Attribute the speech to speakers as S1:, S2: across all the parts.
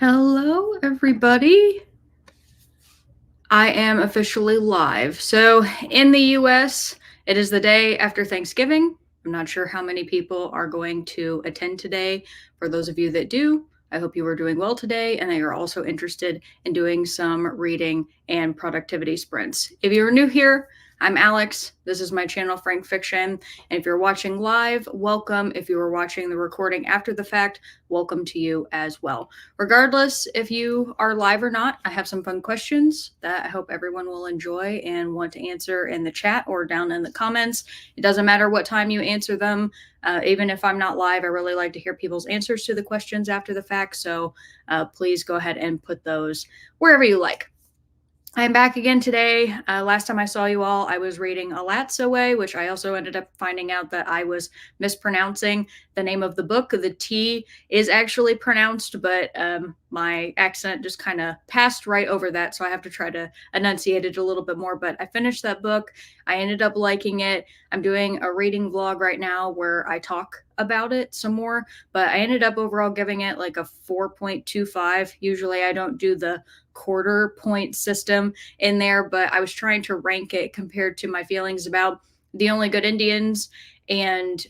S1: Hello, everybody. I am officially live. So, in the US, it is the day after Thanksgiving. I'm not sure how many people are going to attend today. For those of you that do, I hope you are doing well today and that you're also interested in doing some reading and productivity sprints. If you're new here, I'm Alex. This is my channel, Frank Fiction. And if you're watching live, welcome. If you are watching the recording after the fact, welcome to you as well. Regardless if you are live or not, I have some fun questions that I hope everyone will enjoy and want to answer in the chat or down in the comments. It doesn't matter what time you answer them. Even if I'm not live, I really like to hear people's answers to the questions after the fact. So please go ahead and put those wherever you like. I'm back again today. Last time I saw you all, I was reading Alat's Away, which I also ended up finding out that I was mispronouncing the name of the book. The T is actually pronounced, but my accent just kind of passed right over that. So I have to try to enunciate it a little bit more. But I finished that book. I ended up liking it. I'm doing a reading vlog right now where I talk about it some more, but I ended up overall giving it like a 4.25. Usually I don't do the quarter point system in there, but I was trying to rank it compared to my feelings about The Only Good Indians and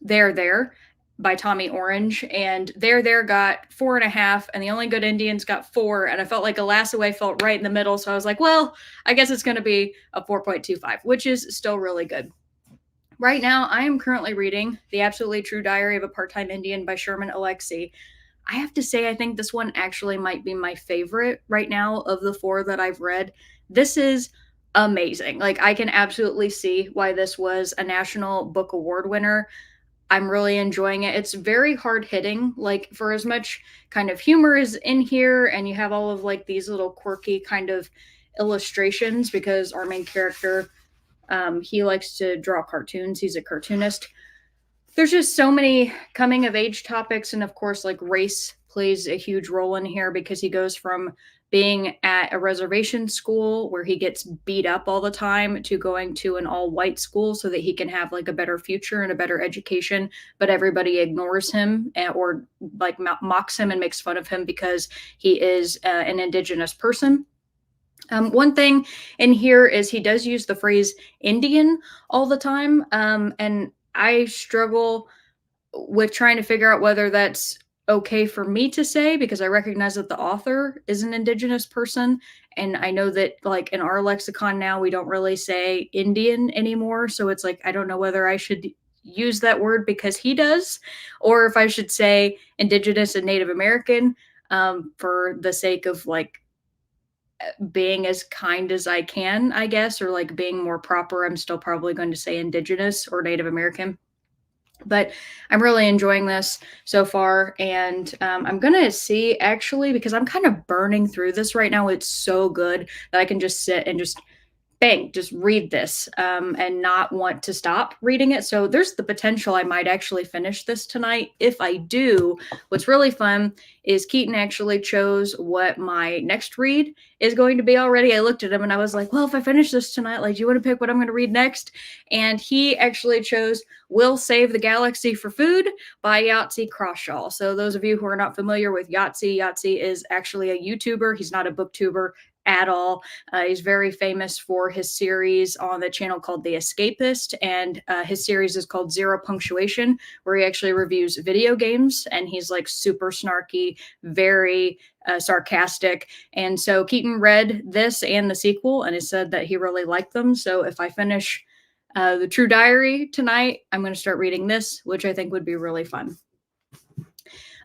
S1: There by Tommy Orange. And There got 4.5, and The Only Good Indians got 4. And I felt like Alas Away felt right in the middle. So I was like, well, I guess it's going to be a 4.25, which is still really good. Right now, I am currently reading The Absolutely True Diary of a Part-Time Indian by Sherman Alexie. I have to say, I think this one actually might be my favorite right now of the 4 that I've read. This is amazing. Like, I can absolutely see why this was a National Book Award winner. I'm really enjoying it. It's very hard hitting. Like, for as much kind of humor is in here, and you have all of like these little quirky kind of illustrations because our main character, he likes to draw cartoons. He's a cartoonist. There's just so many coming of age topics, and of course like race plays a huge role in here because he goes from being at a reservation school where he gets beat up all the time to going to an all white school so that he can have like a better future and a better education, but everybody ignores him or like mocks him and makes fun of him because he is an indigenous person. One thing in here is he does use the phrase Indian all the time. And I struggle with trying to figure out whether that's okay for me to say because I recognize that the author is an indigenous person. And I know that, like, in our lexicon now, we don't really say Indian anymore. So it's like, I don't know whether I should use that word because he does, or if I should say indigenous and Native American for the sake of like being as kind as I can, I guess, or like being more proper. I'm still probably going to say indigenous or Native American. But I'm really enjoying this so far. And I'm going to see actually, because I'm kind of burning through this right now. It's so good that I can just sit and just bang, just read this and not want to stop reading it. So there's the potential I might actually finish this tonight. If I do, what's really fun is Keaton actually chose what my next read is going to be already. I looked at him and I was like, well, if I finish this tonight, like, do you want to pick what I'm going to read next? And he actually chose We'll Save the Galaxy for Food by Yahtzee Croshaw. So those of you who are not familiar with Yahtzee, Yahtzee is actually a YouTuber. He's not a booktuber at all. He's very famous for his series on the channel called The Escapist, and his series is called Zero Punctuation, where he actually reviews video games, and he's like super snarky, very sarcastic. And so Keaton read this and the sequel, and he said that he really liked them. So if I finish The True Diary tonight, I'm going to start reading this, which I think would be really fun.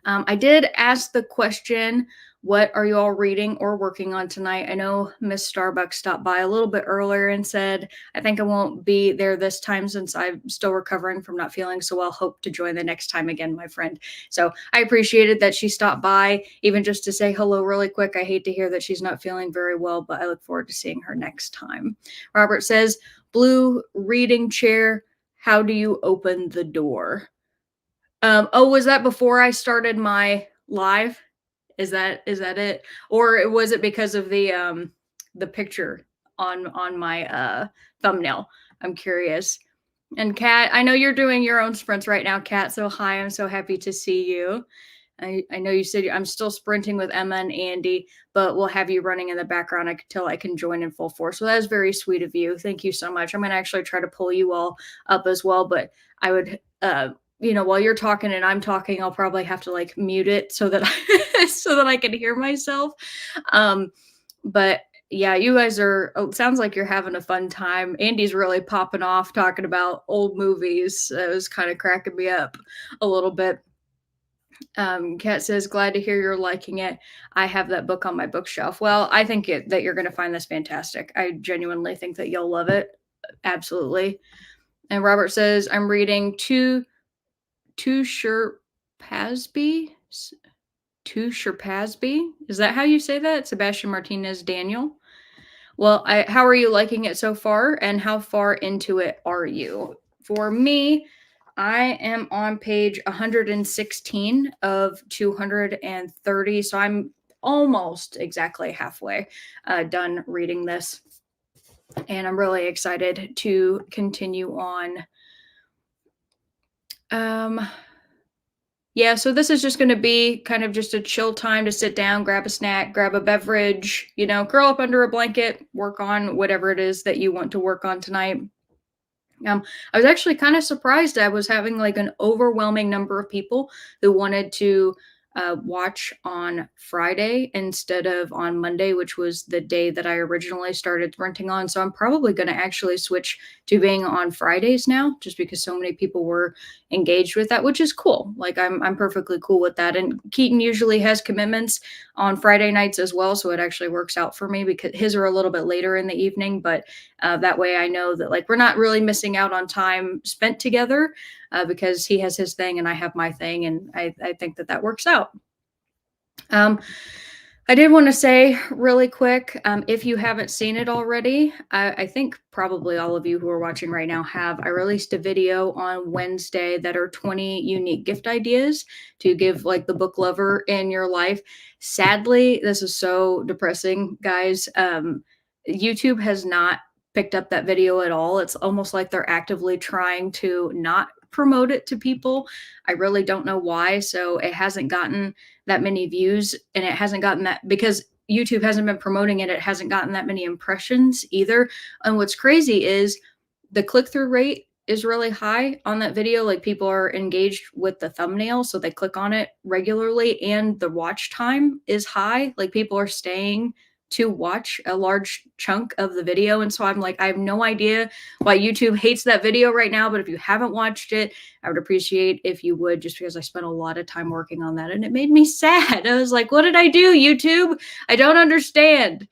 S1: I did ask the question, what are you all reading or working on tonight? I know Miss Starbucks stopped by a little bit earlier and said, I think I won't be there this time since I'm still recovering from not feeling so well. Hope to join the next time again, my friend. So I appreciated that she stopped by, even just to say hello really quick. I hate to hear that she's not feeling very well, but I look forward to seeing her next time. Robert says, blue reading chair, how do you open the door? Oh, was that before I started my live? Is that it? Or was it because of the picture on my thumbnail? I'm curious. And Kat, I know you're doing your own sprints right now, Kat. So hi, I'm so happy to see you. I know you said I'm still sprinting with Emma and Andy, but we'll have you running in the background until I can join in full force. So that is very sweet of you. Thank you so much. I'm going to actually try to pull you all up as well, but I would, while you're talking and I'm talking, I'll probably have to like mute it so that so that I can hear myself. Um, but yeah, you guys are. Oh, it sounds like you're having a fun time. Andy's really popping off talking about old movies. It was kind of cracking me up a little bit. Kat says, glad to hear you're liking it. I have that book on my bookshelf. Well, I think that you're going to find this fantastic. I genuinely think that you'll love it. Absolutely. And Robert says, I'm reading Two Sherpasby. Two Sherpasby. Is that how you say that? Sebastian Martinez Daniel. Well, how are you liking it so far, and how far into it are you? For me, I am on page 116 of 230, so I'm almost exactly halfway done reading this, and I'm really excited to continue on. Yeah, so this is just going to be kind of just a chill time to sit down, grab a snack, grab a beverage, curl up under a blanket, work on whatever it is that you want to work on tonight. I was actually kind of surprised. I was having like an overwhelming number of people who wanted to watch on Friday instead of on Monday, which was the day that I originally started renting on. So I'm probably going to actually switch to being on Fridays now, just because so many people were engaged with that, which is cool. Like I'm perfectly cool with that. And Keaton usually has commitments on Friday nights as well, so it actually works out for me because his are a little bit later in the evening, but that way I know that like we're not really missing out on time spent together because he has his thing and I have my thing, and I think that works out. I did want to say really quick, if you haven't seen it already, I think probably all of you who are watching right now have. I released a video on Wednesday that are 20 unique gift ideas to give like the book lover in your life. Sadly, this is so depressing, guys. YouTube has not picked up that video at all. It's almost like they're actively trying to not promote it to people. I really don't know why. So it hasn't gotten that many views, and it hasn't gotten that because YouTube hasn't been promoting it. It hasn't gotten that many impressions either. And what's crazy is the click-through rate is really high on that video. Like people are engaged with the thumbnail, so they click on it regularly, and the watch time is high. Like people are staying to watch a large chunk of the video. And so I'm like, I have no idea why YouTube hates that video right now. But if you haven't watched it, I would appreciate if you would, just because I spent a lot of time working on that and it made me sad. I was like, what did I do, YouTube? I don't understand.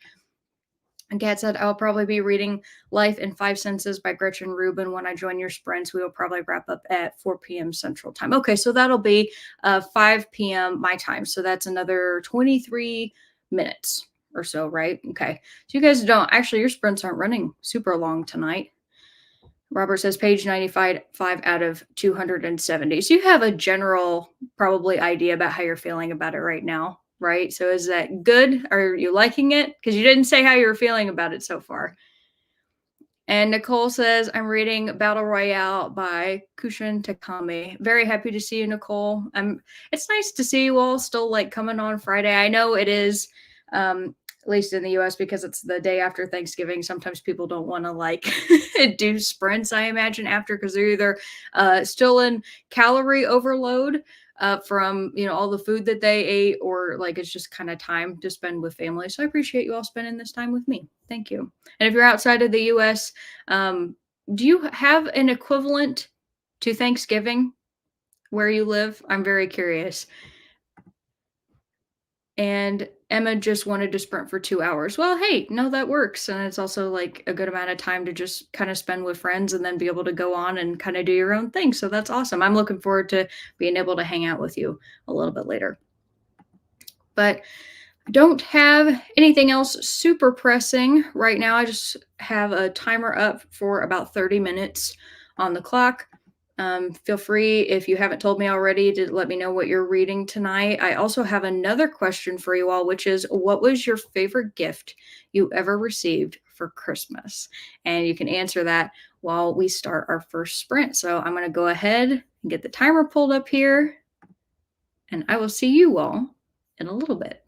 S1: And Kat said, I'll probably be reading Life in Five Senses by Gretchen Rubin when I join your sprints. We will probably wrap up at 4 p.m. Central Time. Okay, so that'll be 5 p.m. my time. So that's another 23 minutes or so, right? Okay. So you guys don't, actually, your sprints aren't running super long tonight. Robert says page 95 out of 270. So you have a general probably idea about how you're feeling about it right now, right? So is that good? Are you liking it? Because you didn't say how you were feeling about it so far. And Nicole says, I'm reading Battle Royale by Kushin Takami. Very happy to see you, Nicole. It's nice to see you all still like coming on Friday. I know it is, at least in the US, because it's the day after Thanksgiving. Sometimes people don't want to like do sprints, I imagine, after, because they're either still in calorie overload from all the food that they ate, or like it's just kind of time to spend with family. So I appreciate you all spending this time with me. Thank you. And if you're outside of the US, do you have an equivalent to Thanksgiving where you live? I'm very curious. And Emma just wanted to sprint for 2 hours. Well, hey, no, that works. And it's also like a good amount of time to just kind of spend with friends and then be able to go on and kind of do your own thing. So that's awesome. I'm looking forward to being able to hang out with you a little bit later. But I don't have anything else super pressing right now. I just have a timer up for about 30 minutes on the clock. Feel free, if you haven't told me already, to let me know what you're reading tonight. I also have another question for you all, which is, what was your favorite gift you ever received for Christmas? And you can answer that while we start our first sprint. So I'm going to go ahead and get the timer pulled up here. and I will see you all in a little bit.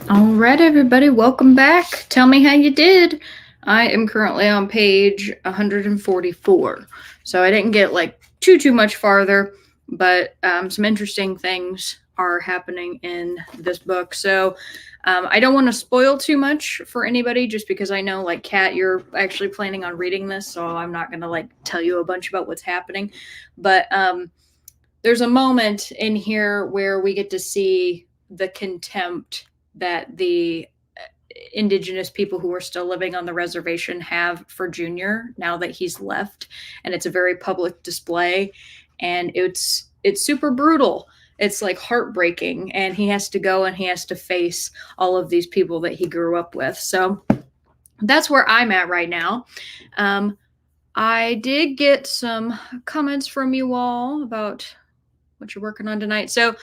S1: All right, everybody, welcome back. Tell me how you did. I am currently on page 144, so I didn't get like too much farther, but some interesting things are happening in this book. So I don't want to spoil too much for anybody, just because I know, like, Kat, you're actually planning on reading this, so I'm not gonna like tell you a bunch about what's happening. But there's a moment in here where we get to see the contempt that the indigenous people who are still living on the reservation have for Junior now that he's left, and it's a very public display, and it's super brutal. It's like heartbreaking, and he has to go and he has to face all of these people that he grew up with. So that's where I'm at right now. I did get some comments from you all about what you're working on tonight. So,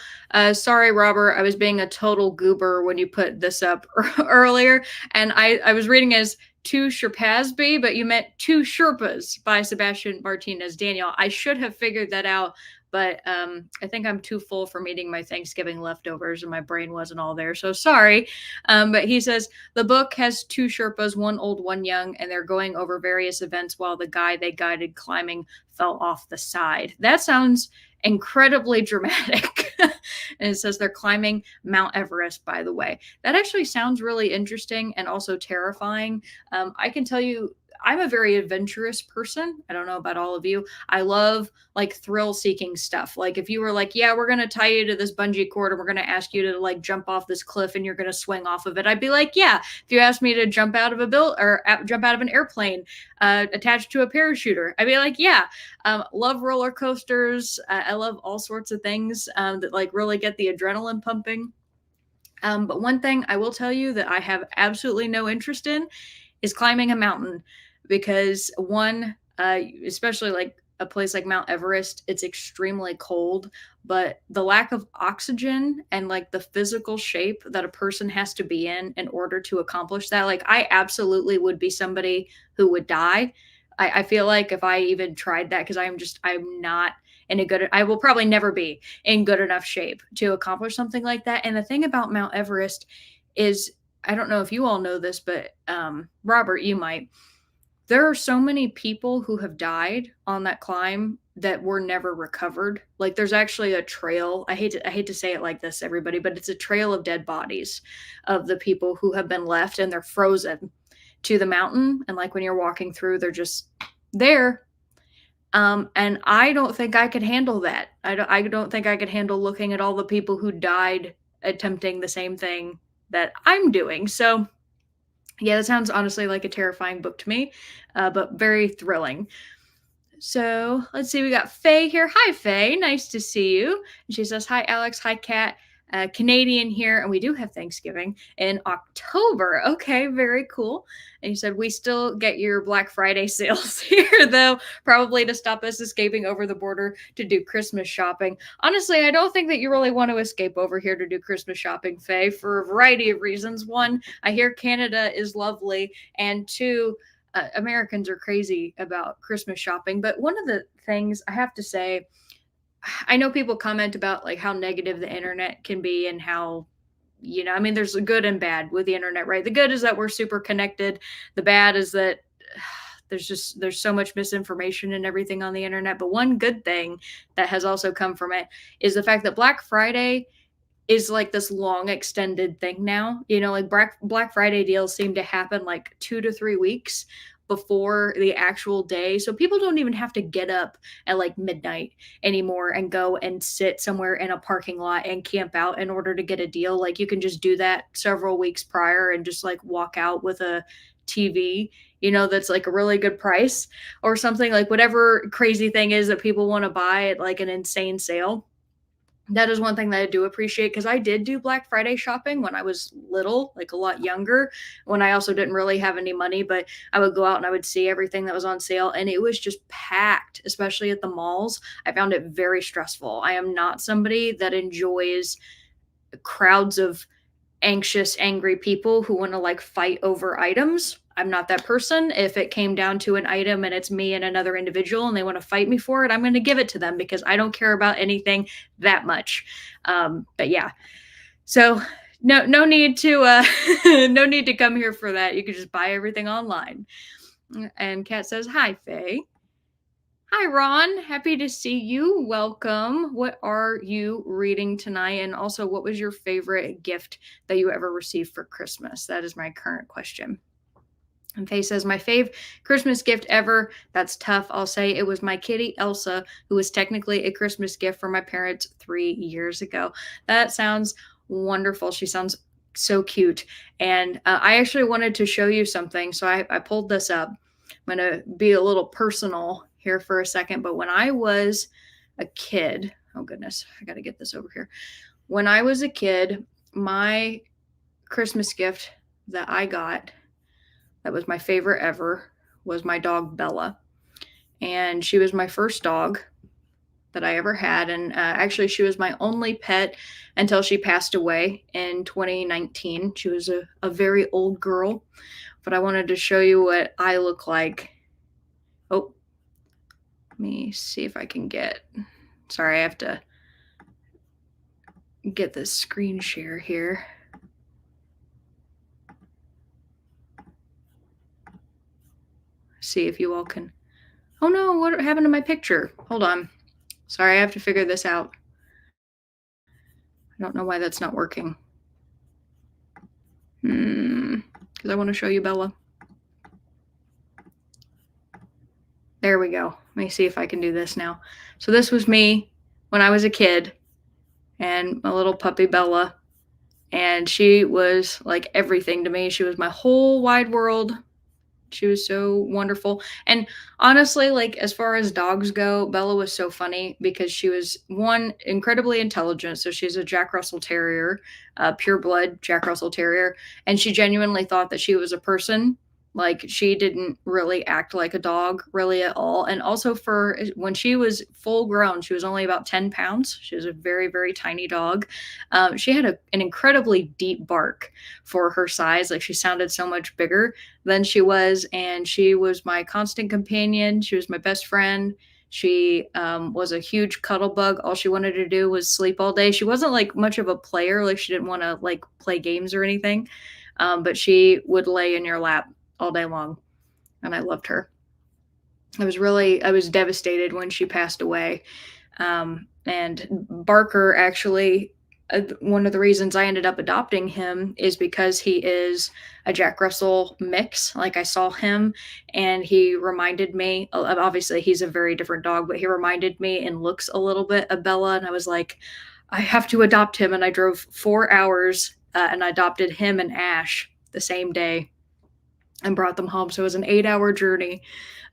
S1: sorry, Robert, I was being a total goober when you put this up earlier, and I was reading as Two Sherpasby, but you meant Two Sherpas by Sebastian Martinez Daniel. I should have figured that out, but I think I'm too full from eating my Thanksgiving leftovers, and my brain wasn't all there. So sorry. But he says the book has two Sherpas, one old, one young, and they're going over various events while the guy they guided climbing fell off the side. That sounds incredibly dramatic. And it says they're climbing Mount Everest, by the way. That actually sounds really interesting and also terrifying. I can tell you, I'm a very adventurous person. I don't know about all of you. I love like thrill seeking stuff. Like if you were like, yeah, we're going to tie you to this bungee cord and we're going to ask you to like jump off this cliff and you're going to swing off of it, I'd be like, yeah. If you asked me to jump out of a jump out of an airplane attached to a parachuter, I'd be like, yeah. Love roller coasters. I love all sorts of things that like really get the adrenaline pumping. But one thing I will tell you that I have absolutely no interest in is climbing a mountain, because one, especially like a place like Mount Everest, it's extremely cold, but the lack of oxygen and like the physical shape that a person has to be in order to accomplish that, like I absolutely would be somebody who would die. I feel like if I even tried that, because I'm not in a good, I will probably never be in good enough shape to accomplish something like that. And the thing about Mount Everest is, I don't know if you all know this, but Robert, you might. There are so many people who have died on that climb that were never recovered. Like there's actually a trail. I hate to say it like this, everybody, but it's a trail of dead bodies of the people who have been left, and they're frozen to the mountain. And like when you're walking through, they're just there. And I don't think I could handle that. I don't think I could handle looking at all the people who died attempting the same thing that I'm doing. So yeah, that sounds honestly like a terrifying book to me, but very thrilling. So let's see, we got Faye here. Hi, Faye. Nice to see you. And she says, hi, Alex. Hi, Kat. Canadian here, and we do have Thanksgiving in October. Okay, very cool. And you said we still get your Black Friday sales here, though, probably to stop us escaping over the border to do Christmas shopping. Honestly, I don't think that you really want to escape over here to do Christmas shopping, Faye, for a variety of reasons. One, I hear Canada is lovely, and two, Americans are crazy about Christmas shopping. But one of the things I have to say, I know people comment about like how negative the internet can be and how, I mean, there's a good and bad with the internet, right? The good is that we're super connected. The bad is that there's so much misinformation and everything on the internet. But one good thing that has also come from it is the fact that Black Friday is like this long extended thing now. Like Black Friday deals seem to happen like 2 to 3 weeks before the actual day. So people don't even have to get up at like midnight anymore and go and sit somewhere in a parking lot and camp out in order to get a deal. Like you can just do that several weeks prior and just like walk out with a TV, that's like a really good price or something, like whatever crazy thing is that people want to buy at like an insane sale. That is one thing that I do appreciate, because I did do Black Friday shopping when I was little, like a lot younger, when I also didn't really have any money, but I would go out and I would see everything that was on sale, and it was just packed, especially at the malls. I found it very stressful. I am not somebody that enjoys crowds of anxious, angry people who want to like fight over items. I'm not that person. If it came down to an item and it's me and another individual and they want to fight me for it, I'm going to give it to them because I don't care about anything that much. But yeah. So no need to no need to come here for that. You could just buy everything online. And Kat says, "Hi, Faye." Hi, Ron. Happy to see you. Welcome. What are you reading tonight? And also, what was your favorite gift that you ever received for Christmas? That is my current question. And Faye says, my fave Christmas gift ever. That's tough. I'll say it was my kitty, Elsa, who was technically a Christmas gift for my parents 3 years ago. That sounds wonderful. She sounds so cute. And I actually wanted to show you something. So I pulled this up. I'm going to be a little personal here for a second. But when I was a kid, oh goodness, I got to get this over here. When I was a kid, my Christmas gift that I got that was my favorite ever was my dog Bella. And she was my first dog that I ever had. And actually, she was my only pet until she passed away in 2019. She was a very old girl, but I wanted to show you what I look like. Oh, let me see if I can get, sorry, I have to get this screen share here. See if you all can. Oh no, what happened to my picture? Hold on. Sorry, I have to figure this out. I don't know why that's not working. Because I want to show you Bella. There we go. Let me see if I can do this now. So this was me when I was a kid and my little puppy Bella. And she was like everything to me. She was my whole wide world. She was so wonderful. And honestly, like as far as dogs go, Bella was so funny because she was one incredibly intelligent. So she's a Jack Russell Terrier, pure blood Jack Russell Terrier, and she genuinely thought that she was a person. Like she didn't really act like a dog really at all. And also for when she was full grown, she was only about 10 pounds. She was a very, very tiny dog. She had an incredibly deep bark for her size. Like she sounded so much bigger than she was. And she was my constant companion. She was my best friend. She was a huge cuddle bug. All she wanted to do was sleep all day. She wasn't like much of a player. Like she didn't want to like play games or anything. But she would lay in your lap all day long. And I loved her. I was devastated when she passed away. And Barker actually, one of the reasons I ended up adopting him is because he is a Jack Russell mix. Like I saw him and he reminded me, obviously he's a very different dog, but he reminded me and looks a little bit of Bella. And I was like, I have to adopt him. And I drove 4 hours and I adopted him and Ash the same day and brought them home. So it was an 8-hour journey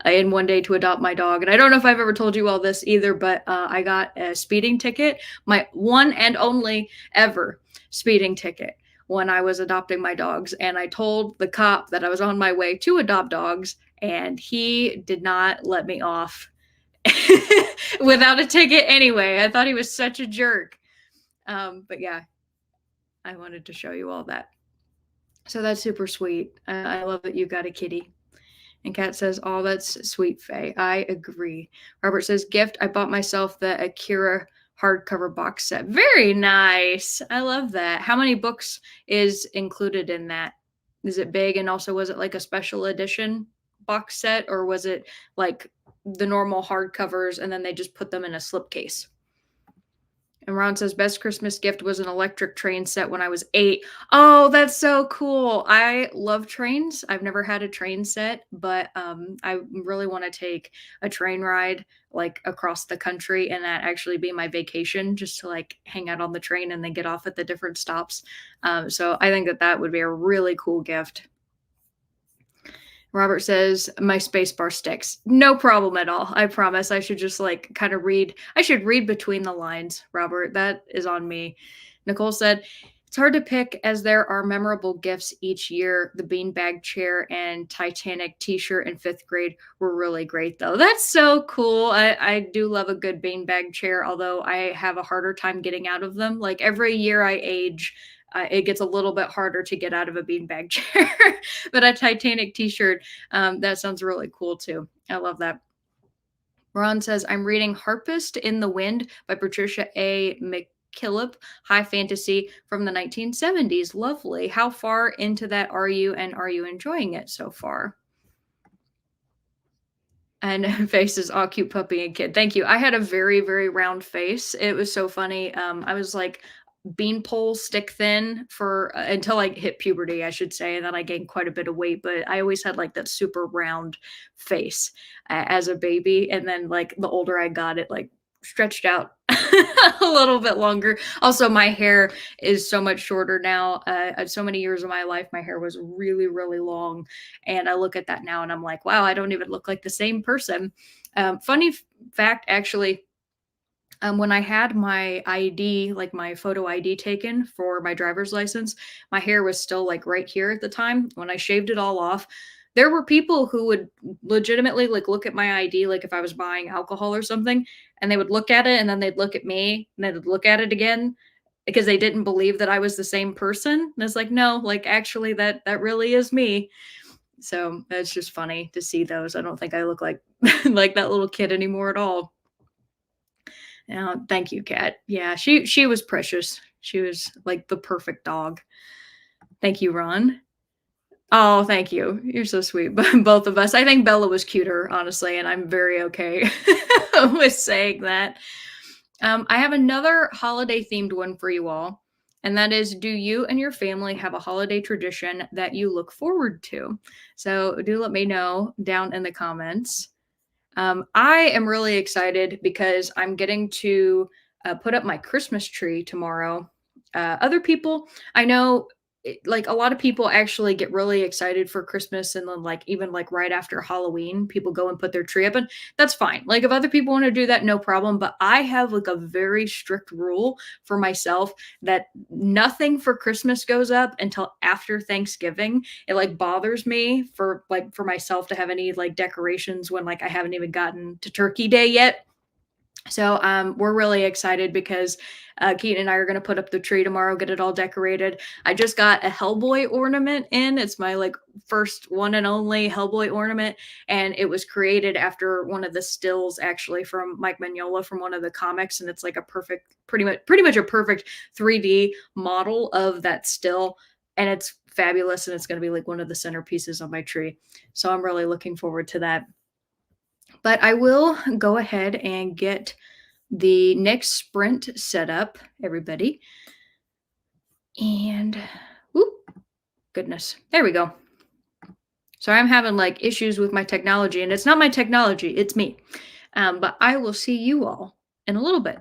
S1: in one day to adopt my dog. And I don't know if I've ever told you all this either, but I got a speeding ticket, my one and only ever speeding ticket when I was adopting my dogs. And I told the cop that I was on my way to adopt dogs, and he did not let me off without a ticket anyway. I thought he was such a jerk. But yeah, I wanted to show you all that. So that's super sweet. I love that you got a kitty. And Kat says, oh, that's sweet, Faye. I agree. Robert says, gift. I bought myself the Akira hardcover box set. Very nice. I love that. How many books is included in that? Is it big? And also, was it like a special edition box set, or was it like the normal hardcovers and then they just put them in a slipcase? And Ron says, best Christmas gift was an electric train set when I was 8. Oh, that's so cool. I love trains. I've never had a train set, but I really want to take a train ride like across the country and that actually be my vacation, just to like hang out on the train and then get off at the different stops. So I think that would be a really cool gift. Robert says, my spacebar sticks. No problem at all. I promise. I should just like kind of read. I should read between the lines, Robert. That is on me. Nicole said, it's hard to pick as there are memorable gifts each year. The beanbag chair and Titanic t-shirt in 5th grade were really great, though. That's so cool. I do love a good beanbag chair, although I have a harder time getting out of them. Like every year I age, it gets a little bit harder to get out of a beanbag chair. But a Titanic t-shirt, that sounds really cool too. I love that. Ron says, I'm reading Harpist in the Wind by Patricia A. Killip, high fantasy from the 1970s. Lovely. How far into that are you, and are you enjoying it so far? And faces, all cute puppy and kid. Thank you. I had a very, very round face. It was so funny. I was like beanpole stick thin for until I hit puberty, I should say, and then I gained quite a bit of weight. But I always had like that super round face as a baby, and then like the older I got, it like stretched out a little bit longer. Also, my hair is so much shorter now. So many years of my life, my hair was really, really long, and I look at that now and I'm like, wow, I don't even look like the same person. Funny fact, actually, when I had my ID, like my photo ID taken for my driver's license, my hair was still like right here at the time. When I shaved it all off, there were people who would legitimately like look at my ID, like if I was buying alcohol or something, and they would look at it and then they'd look at me and they'd look at it again because they didn't believe that I was the same person. And it's like, no, like actually that really is me. So it's just funny to see those. I don't think I look like like that little kid anymore at all. Thank you, Kat. Yeah, she was precious. She was like the perfect dog. Thank you, Ron. Oh, thank you. You're so sweet. Both of us. I think Bella was cuter, honestly, and I'm very okay with saying that. I have another holiday themed one for you all, and that is, do you and your family have a holiday tradition that you look forward to? So do let me know down in the comments. I am really excited because I'm getting to put up my Christmas tree tomorrow. Other people, I know, like a lot of people actually get really excited for Christmas, and then like even like right after Halloween, people go and put their tree up, and that's fine. Like if other people want to do that, no problem. But I have like a very strict rule for myself that nothing for Christmas goes up until after Thanksgiving. It like bothers me for like for myself to have any like decorations when like I haven't even gotten to Turkey Day yet. So we're really excited because Keaton and I are going to put up the tree tomorrow, get it all decorated. I just got a Hellboy ornament in. It's my like first one and only Hellboy ornament, and it was created after one of the stills actually from Mike Mignola from one of the comics, and it's like a perfect, pretty much a perfect 3D model of that still, and it's fabulous, and it's going to be like one of the centerpieces on my tree. So I'm really looking forward to that. But I will go ahead and get the next sprint set up, everybody. And, whoop, goodness, there we go. So I'm having like issues with my technology, and it's not my technology, it's me. But I will see you all in a little bit.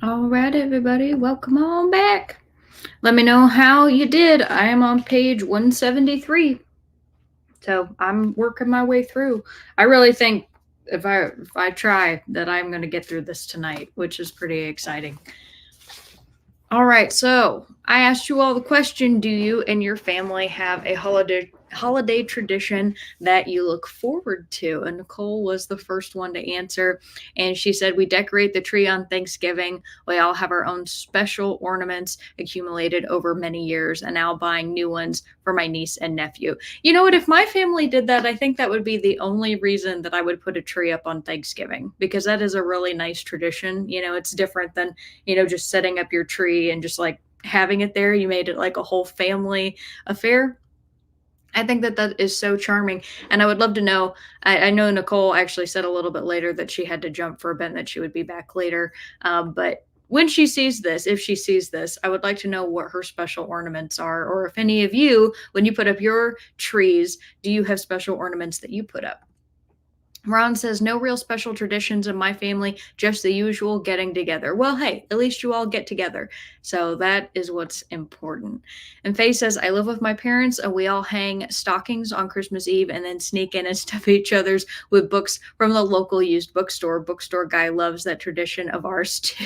S1: All right, everybody, welcome on back. Let me know how you did. I am on page 173. So I'm working my way through. I really think if I try that I'm going to get through this tonight, which is pretty exciting. All right, so I asked you all the question, do you and your family have a holiday tradition that you look forward to? And Nicole was the first one to answer, and she said we decorate the tree on Thanksgiving. We all have our own special ornaments accumulated over many years, and now buying new ones for my niece and nephew. You know what, if my family did that, I think that would be the only reason that I would put a tree up on Thanksgiving, because that is a really nice tradition. It's different than just setting up your tree and just like having it there. You made it like a whole family affair. I think that that is so charming. And I would love to know. I know Nicole actually said a little bit later that she had to jump for a bit and that she would be back later. But when she sees this, if she sees this, I would like to know what her special ornaments are, or if any of you, when you put up your trees, do you have special ornaments that you put up? Ron says, no real special traditions in my family, just the usual getting together. Well, hey, at least you all get together. So that is what's important. And Faye says, I live with my parents and we all hang stockings on Christmas Eve and then sneak in and stuff each other's with books from the local used bookstore. Bookstore guy loves that tradition of ours too.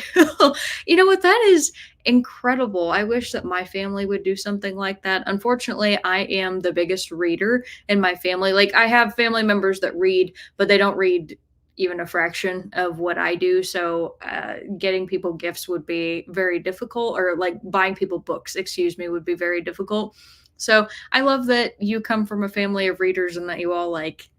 S1: You know what? That is incredible. I wish that my family would do something like that. Unfortunately, I am the biggest reader in my family. Like, I have family members that read, but they don't read even a fraction of what I do. So, getting people gifts would be very difficult, or like buying people books, excuse me, would be very difficult. So, I love that you come from a family of readers and that you all like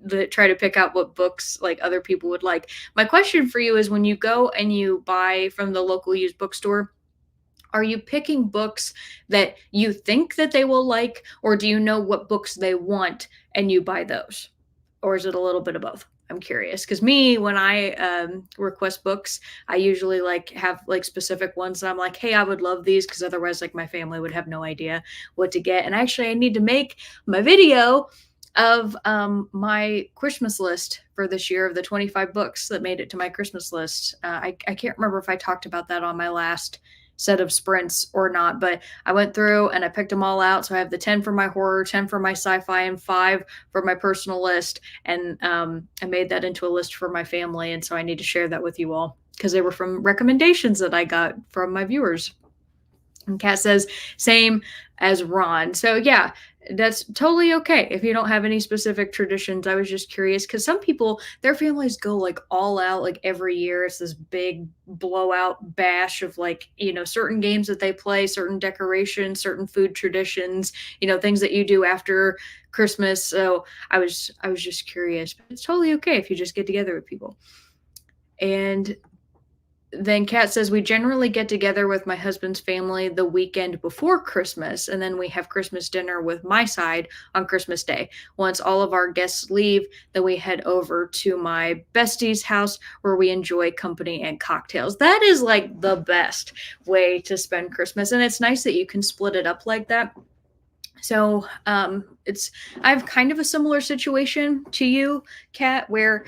S1: that try to pick out what books like other people would like. My question for you is, when you go and you buy from the local used bookstore, are you picking books that you think that they will like, or do you know what books they want and you buy those? Or is it a little bit of both? I'm curious, because me, when I request books, I usually like have like specific ones that I'm like, hey, I would love these, because otherwise, like, my family would have no idea what to get. And actually, I need to make my video of my Christmas list for this year of the 25 books that made it to my Christmas list. I can't remember if I talked about that on my last set of sprints or not, but I went through and I picked them all out. So I have the 10 for my horror, 10 for my sci-fi, and 5 for my personal list. And I made that into a list for my family. And so I need to share that with you all, because they were from recommendations that I got from my viewers. And Kat says, same as Ron. So yeah, that's totally okay if you don't have any specific traditions. I was just curious, because some people, their families go like all out, like every year. It's this big blowout bash of like, certain games that they play, certain decorations, certain food traditions, things that you do after Christmas. So I was just curious. But it's totally okay if you just get together with people. And then Kat says, we generally get together with my husband's family the weekend before Christmas, and then we have Christmas dinner with my side on Christmas Day. Once all of our guests leave, then we head over to my bestie's house where we enjoy company and cocktails. That is like the best way to spend Christmas, and it's nice that you can split it up like that. So I have kind of a similar situation to you, Kat, where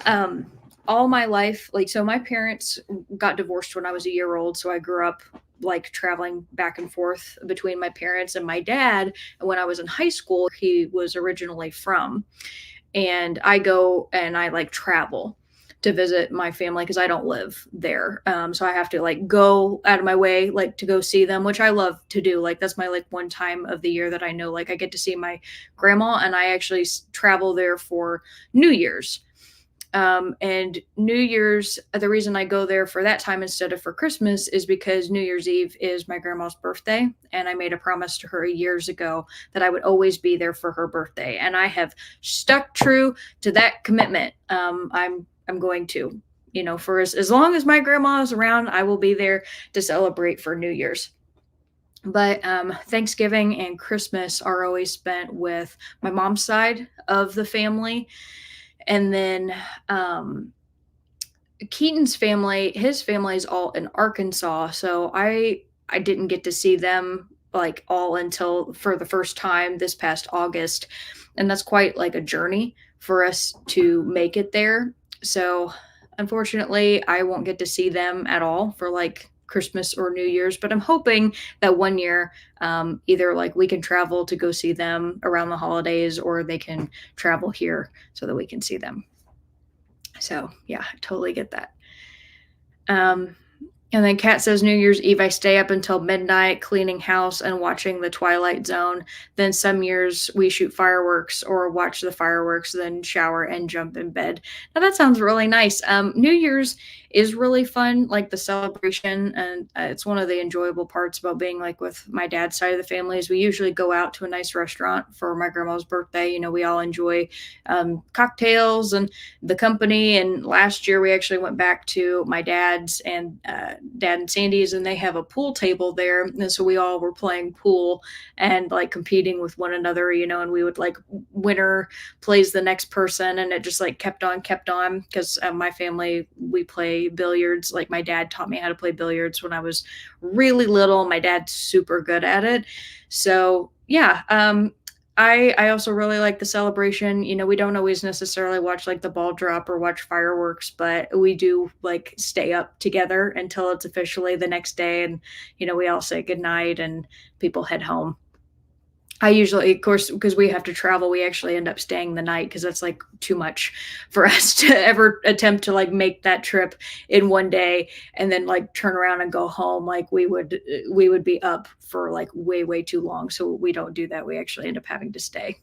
S1: um all my life, like, so my parents got divorced when I was a year old, so I grew up like traveling back and forth between my parents. And my dad, when I was in high school, he was originally from, and I go and I like travel to visit my family because I don't live there. So I have to like go out of my way like to go see them, which I love to do. Like, that's my like one time of the year that I know like I get to see my grandma, and I actually travel there for New Year's. And New Year's, the reason I go there for that time instead of for Christmas is because New Year's Eve is my grandma's birthday. And I made a promise to her years ago that I would always be there for her birthday. And I have stuck true to that commitment. I'm going to, for as long as my grandma is around, I will be there to celebrate for New Year's. But Thanksgiving and Christmas are always spent with my mom's side of the family. And then Keaton's family, his family is all in Arkansas, so I didn't get to see them like all until for the first time this past August, and that's quite like a journey for us to make it there. So Unfortunately, I won't get to see them at all for like Christmas or New Year's, but I'm hoping that one year, either like we can travel to go see them around the holidays or they can travel here so that we can see them. So, yeah, I totally get that. Um, and then Kat says New Year's Eve, I stay up until midnight cleaning house and watching the Twilight Zone. Then some years we shoot fireworks or watch the fireworks, then shower and jump in bed. Now that sounds really nice. New Year's is really fun, like the celebration, and it's one of the enjoyable parts about being like with my dad's side of the family is we usually go out to a nice restaurant for my grandma's birthday. You know, we all enjoy cocktails and the company. And last year we actually went back to my dad's and dad and Sandy's, and they have a pool table there. And so we all were playing pool and like competing with one another, you know, and we would like winner plays the next person. And it just like kept on because my family, we play billiards. Like my dad taught me how to play billiards when I was really little. My dad's super good at it. So yeah, I also really like the celebration. You know, we don't always necessarily watch like the ball drop or watch fireworks, but we do like stay up together until it's officially the next day, and you know, we all say goodnight and people head home. I usually, of course, because we have to travel, we actually end up staying the night because that's like too much for us to ever attempt to like make that trip in one day and then like turn around and go home. Like we would be up for like way too long. So we don't do that. We actually end up having to stay.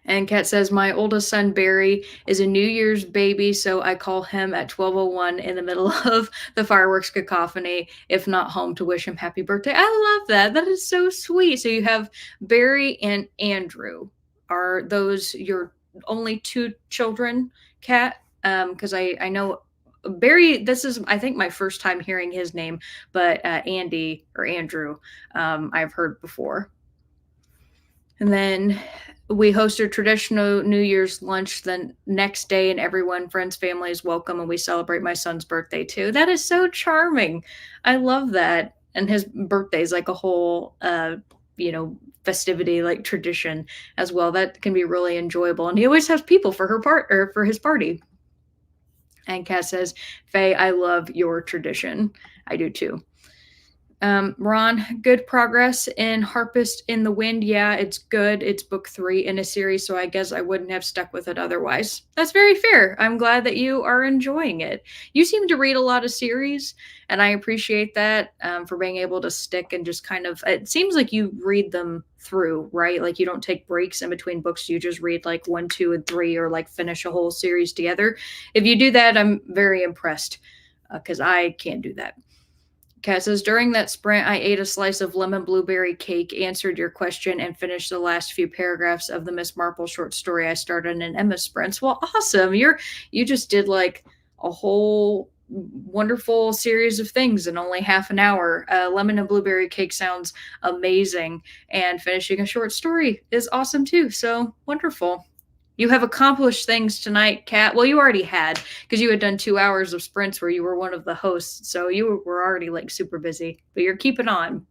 S1: And Kat says, my oldest son, Barry, is a New Year's baby, so I call him at 12:01 in the middle of the fireworks cacophony, if not home, to wish him happy birthday. I love that. That is so sweet. So you have Barry and Andrew. Are those your only two children, Kat? Because I know Barry, this is, I think, my first time hearing his name, but Andy or Andrew, I've heard before. And then we host a traditional New Year's lunch the next day, and everyone, friends, family is welcome, and we celebrate my son's birthday too. That is so charming. I love that. And his birthday is like a whole, you know, festivity, like tradition as well. That can be really enjoyable. And he always has people for her part or for his party. And Kat says, Faye, I love your tradition. I do too. Ron, good progress in Harpist in the Wind. Yeah, it's good. It's book 3 in a series, so I guess I wouldn't have stuck with it otherwise. That's very fair. I'm glad that you are enjoying it. You seem to read a lot of series, and I appreciate that for being able to stick and just kind of. It seems like you read them through, right? Like you don't take breaks in between books. You just read like 1, 2, and 3, or like finish a whole series together. If you do that, I'm very impressed because I can't do that. Kat says, during that sprint, I ate a slice of lemon blueberry cake, answered your question, and finished the last few paragraphs of the Miss Marple short story I started in Emma sprints. Well, awesome. You just did like a whole wonderful series of things in only half an hour. Lemon and blueberry cake sounds amazing. And finishing a short story is awesome too. So wonderful. You have accomplished things tonight, Kat. Well, you already had because you had done 2 hours of sprints where you were one of the hosts. So you were already like super busy, but you're keeping on.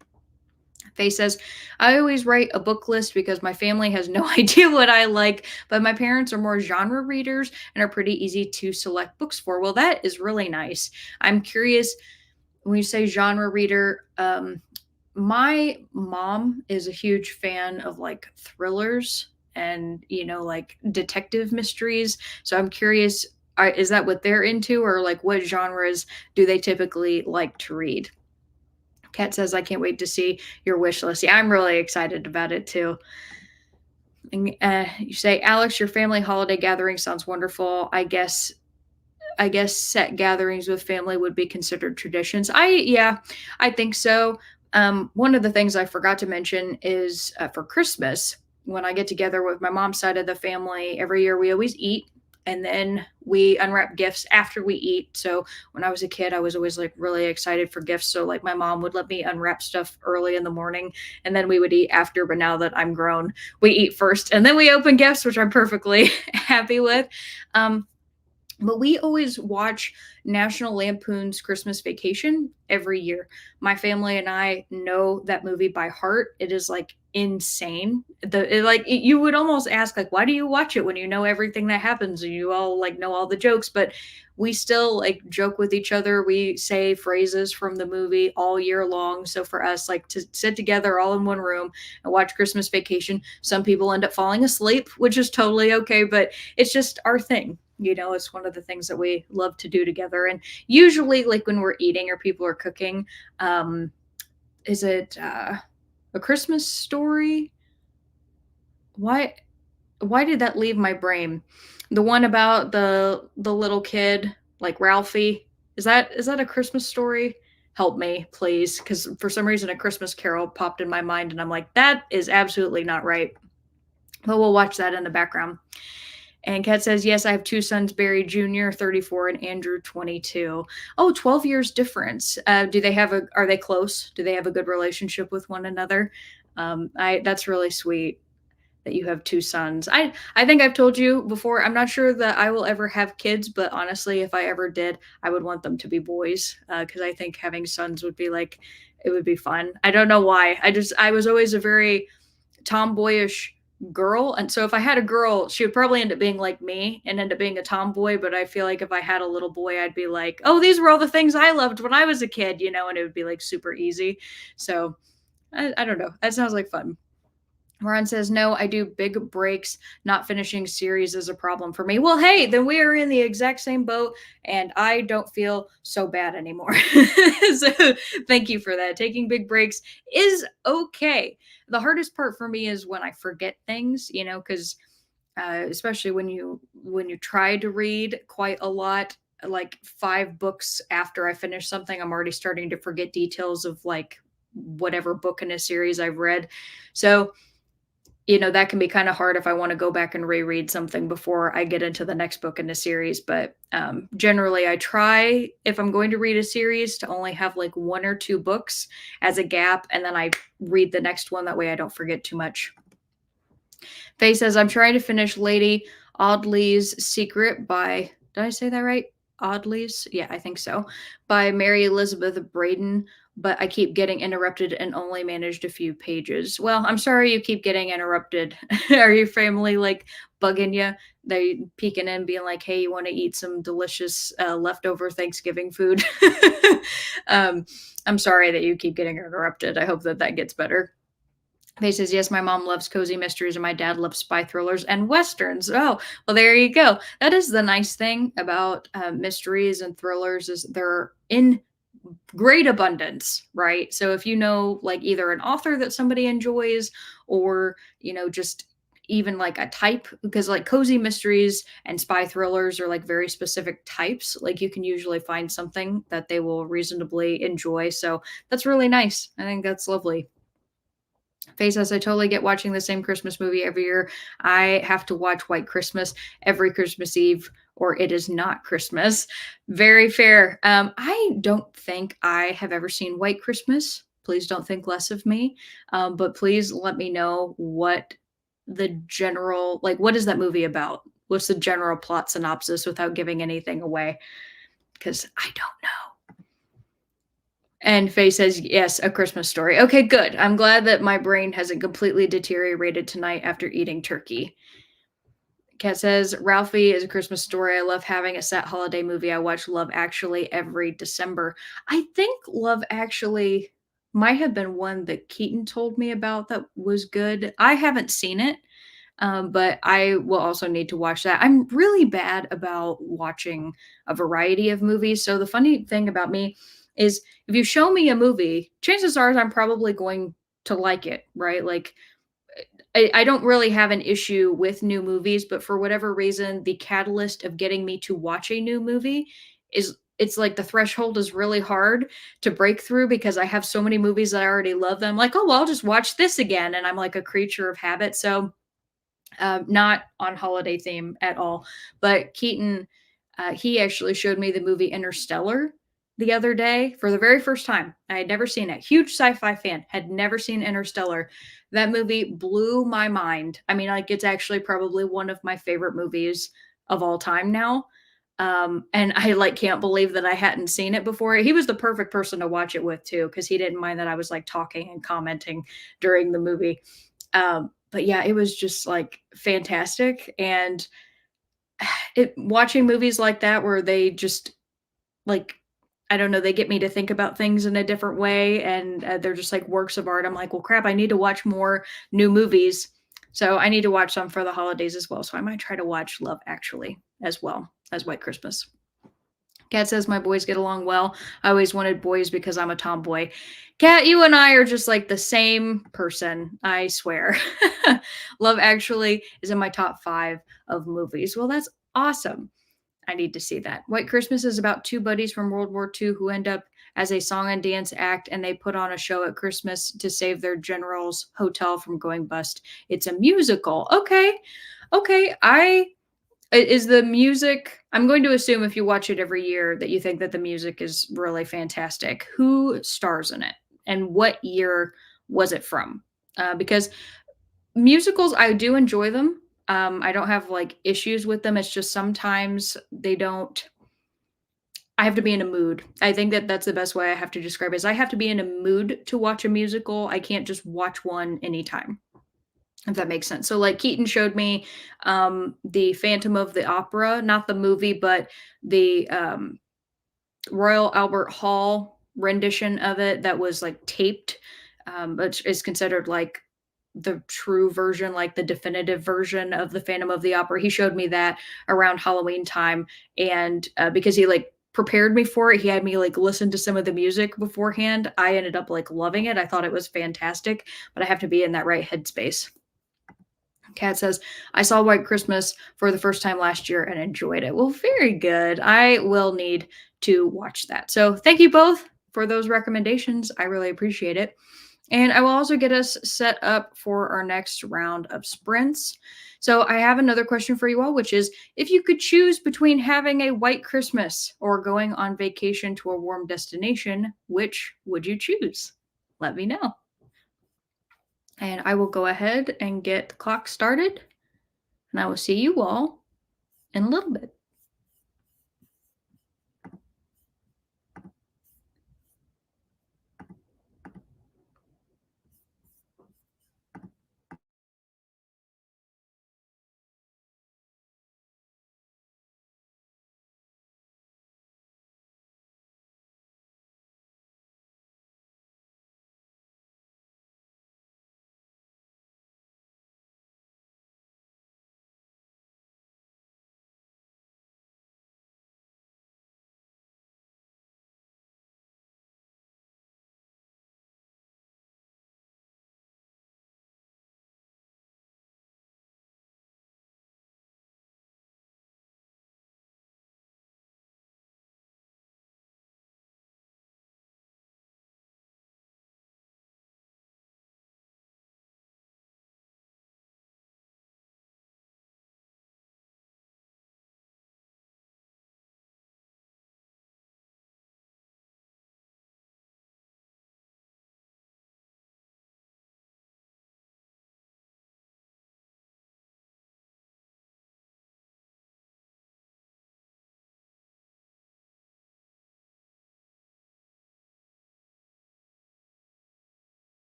S1: Faye says, I always write a book list because my family has no idea what I like, but my parents are more genre readers and are pretty easy to select books for. Well, that is really nice. I'm curious when you say genre reader, my mom is a huge fan of like thrillers and you know like detective mysteries, so I'm curious, is that what they're into, or like what genres do they typically like to read? Kat says, I can't wait to see your wish list. Yeah, I'm really excited about it too. And, you say, Alex, your family holiday gathering sounds wonderful. I guess set gatherings with family would be considered traditions. Yeah, I think so. One of the things I forgot to mention is for Christmas, when I get together with my mom's side of the family every year, we always eat and then we unwrap gifts after we eat. So when I was a kid, I was always like really excited for gifts. So like my mom would let me unwrap stuff early in the morning and then we would eat after. But now that I'm grown, we eat first and then we open gifts, which I'm perfectly happy with. But we always watch National Lampoon's Christmas Vacation every year. My family and I know that movie by heart. It is like insane. You would almost ask like, why do you watch it when you know everything that happens and you all like know all the jokes? But we still like joke with each other. We say phrases from the movie all year long. So for us, like to sit together all in one room and watch Christmas Vacation, some people end up falling asleep, which is totally okay. But it's just our thing. You know, it's one of the things that we love to do together. And usually, like when we're eating or people are cooking, is it A Christmas Story? Why why did that leave my brain? The one about the little kid, like Ralphie. Is that A Christmas Story? Help me, please, because for some reason A Christmas Carol popped in my mind, and I'm like, that is absolutely not right. But we'll watch that in the background. And Kat says, yes, I have two sons, Barry Jr., 34, and Andrew, 22. Oh, 12 years difference. Are they close? Do they have a good relationship with one another? That's really sweet that you have two sons. I think I've told you before, I'm not sure that I will ever have kids, but honestly, if I ever did, I would want them to be boys because I think having sons would be like, it would be fun. I don't know why. I was always a very tomboyish girl. And so if I had a girl, she would probably end up being like me and end up being a tomboy. But I feel like if I had a little boy, I'd be like, oh, these were all the things I loved when I was a kid, and it would be like super easy. So I don't know. That sounds like fun. Ron says, no, I do big breaks. Not finishing series is a problem for me. Well, hey, then we are in the exact same boat, and I don't feel so bad anymore. So thank you for that. Taking big breaks is okay. The hardest part for me is when I forget things, because especially when you try to read quite a lot, like 5 books after I finish something, I'm already starting to forget details of like whatever book in a series I've read. So that can be kind of hard if I want to go back and reread something before I get into the next book in the series. But generally, I try, if I'm going to read a series, to only have like 1 or 2 books as a gap, and then I read the next one. That way I don't forget too much. Faye says, I'm trying to finish Lady Audley's Secret by, did I say that right? Audley's? Yeah, I think so. By Mary Elizabeth Braden, but I keep getting interrupted and only managed a few pages. Well, I'm sorry you keep getting interrupted. Are your family like bugging you? They peeking in, being like, hey, you want to eat some delicious leftover Thanksgiving food? I'm sorry that you keep getting interrupted. I hope that gets better. He says, yes, my mom loves cozy mysteries and my dad loves spy thrillers and westerns. Oh, well, there you go. That is the nice thing about mysteries and thrillers is they're in great abundance, right? So if you know like either an author that somebody enjoys or, just even like a type, because like cozy mysteries and spy thrillers are like very specific types, like you can usually find something that they will reasonably enjoy. So that's really nice. I think that's lovely. Faye says, I totally get watching the same Christmas movie every year. I have to watch White Christmas every Christmas Eve, or it is not Christmas. Very fair. I don't think I have ever seen White Christmas. Please don't think less of me. But please let me know what is that movie about? What's the general plot synopsis without giving anything away? Because I don't know. And Faye says, yes, A Christmas Story. Okay, good. I'm glad that my brain hasn't completely deteriorated tonight after eating turkey. Kat says, Ralphie is A Christmas Story. I love having a set holiday movie. I watch Love Actually every December. I think Love Actually might have been one that Keaton told me about that was good. I haven't seen it, but I will also need to watch that. I'm really bad about watching a variety of movies. So the funny thing about me is if you show me a movie, chances are I'm probably going to like it, right? Like I don't really have an issue with new movies, but for whatever reason, the catalyst of getting me to watch a new movie it's like the threshold is really hard to break through because I have so many movies that I already love them. Like, oh, well, I'll just watch this again. And I'm like a creature of habit. So not on holiday theme at all. But Keaton, he actually showed me the movie Interstellar the other day for the very first time. I had never seen it. Huge sci-fi fan, had never seen Interstellar. That movie blew my mind. I mean, like it's actually probably one of my favorite movies of all time now. And I like can't believe that I hadn't seen it before. He was the perfect person to watch it with too, because he didn't mind that I was like talking and commenting during the movie. But yeah, it was just like fantastic. And it watching movies like that where they just like I don't know, they get me to think about things in a different way, and they're just like works of art. I'm like, well, crap, I need to watch more new movies. So I need to watch some for the holidays as well. So I might try to watch Love Actually as well as White Christmas. Kat says my boys get along well. I always wanted boys because I'm a tomboy. Kat, you and I are just like the same person, I swear. Love Actually is in my top 5 of movies. Well, that's awesome. I need to see that. White Christmas is about two buddies from World War II who end up as a song and dance act, and they put on a show at Christmas to save their general's hotel from going bust. It's a musical. Okay. Okay. Is the music, I'm going to assume if you watch it every year that you think that the music is really fantastic. Who stars in it? And what year was it from? Because musicals, I do enjoy them. I don't have like issues with them. It's just sometimes they don't. I have to be in a mood. I think that that's the best way I have to describe it. Is I have to be in a mood to watch a musical. I can't just watch one anytime. If that makes sense. So like Keaton showed me the Phantom of the Opera, not the movie, but the Royal Albert Hall rendition of it that was like taped, which is considered like the true version, like the definitive version of the Phantom of the Opera. He showed me that around Halloween time, and because he like prepared me for it, he had me like listen to some of the music beforehand. I ended up like loving it. I thought it was fantastic, but I have to be in that right headspace. Kat says, I saw White Christmas for the first time last year and enjoyed it. Well, very good. I will need to watch that. So thank you both for those recommendations. I really appreciate it. And I will also get us set up for our next round of sprints. So I have another question for you all, which is if you could choose between having a white Christmas or going on vacation to a warm destination, which would you choose? Let me know. And I will go ahead and get the clock started. And I will see you all in a little bit.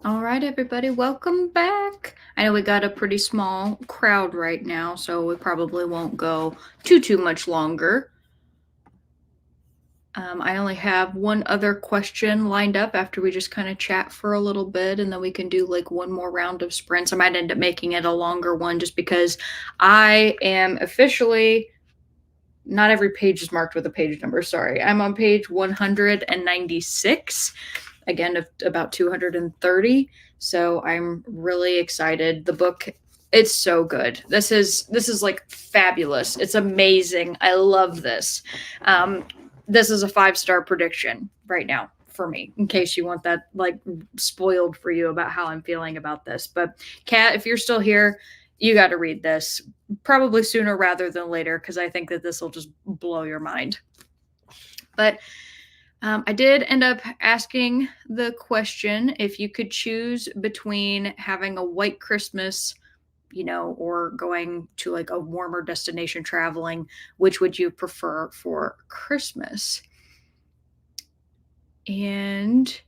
S1: All right, everybody, welcome back. I know we got a pretty small crowd right now, so we probably won't go too much longer. I only have one other question lined up after we just kind of chat for a little bit, and then we can do like one more round of sprints. I might end up making it a longer one just because I am officially not every page is marked with a page number. Sorry. I'm on page 196, again, of about 230. So I'm really excited. The book, it's so good. This is like fabulous. It's amazing. I love this. Um, this is a 5-star prediction right now for me, in case you want that like spoiled for you about how I'm feeling about this. But Kat, if you're still here, you got to read this probably sooner rather than later because I think that this will just blow your mind. But I did end up asking the question if you could choose between having a white Christmas, or going to like a warmer destination traveling, which would you prefer for Christmas? And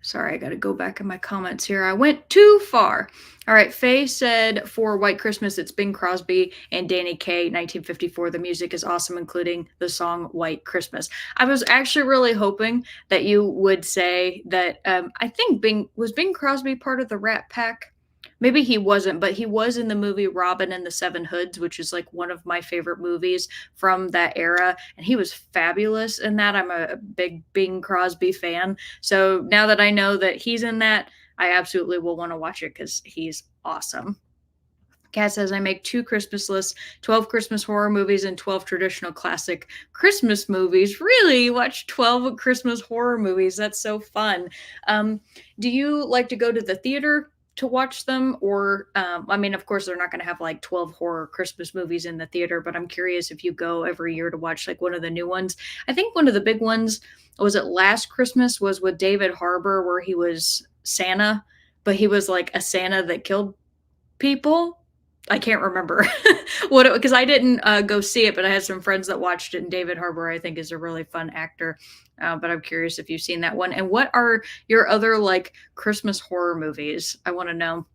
S1: sorry, I got to go back in my comments here. I went too far. All right, Faye said for White Christmas, it's Bing Crosby and Danny Kaye, 1954. The music is awesome, including the song White Christmas. I was actually really hoping that you would say that. I think Bing Crosby part of the Rat Pack? Maybe he wasn't, but he was in the movie Robin and the Seven Hoods, which is like one of my favorite movies from that era. And he was fabulous in that. I'm a big Bing Crosby fan. So now that I know that he's in that, I absolutely will want to watch it because he's awesome. Kat says, I make 2 Christmas lists, 12 Christmas horror movies and 12 traditional classic Christmas movies. Really? You watch 12 Christmas horror movies? That's so fun. Do you like to go to the theater to watch them? Or, I mean, of course, they're not going to have like 12 horror Christmas movies in the theater, but I'm curious if you go every year to watch like one of the new ones. I think one of the big ones, was it Last Christmas, was with David Harbour, where he was Santa, but he was like a Santa that killed people. I can't remember what it because I didn't go see it, but I had some friends that watched it. And David Harbour, I think, is a really fun actor. But I'm curious if you've seen that one. And what are your other like Christmas horror movies? I want to know.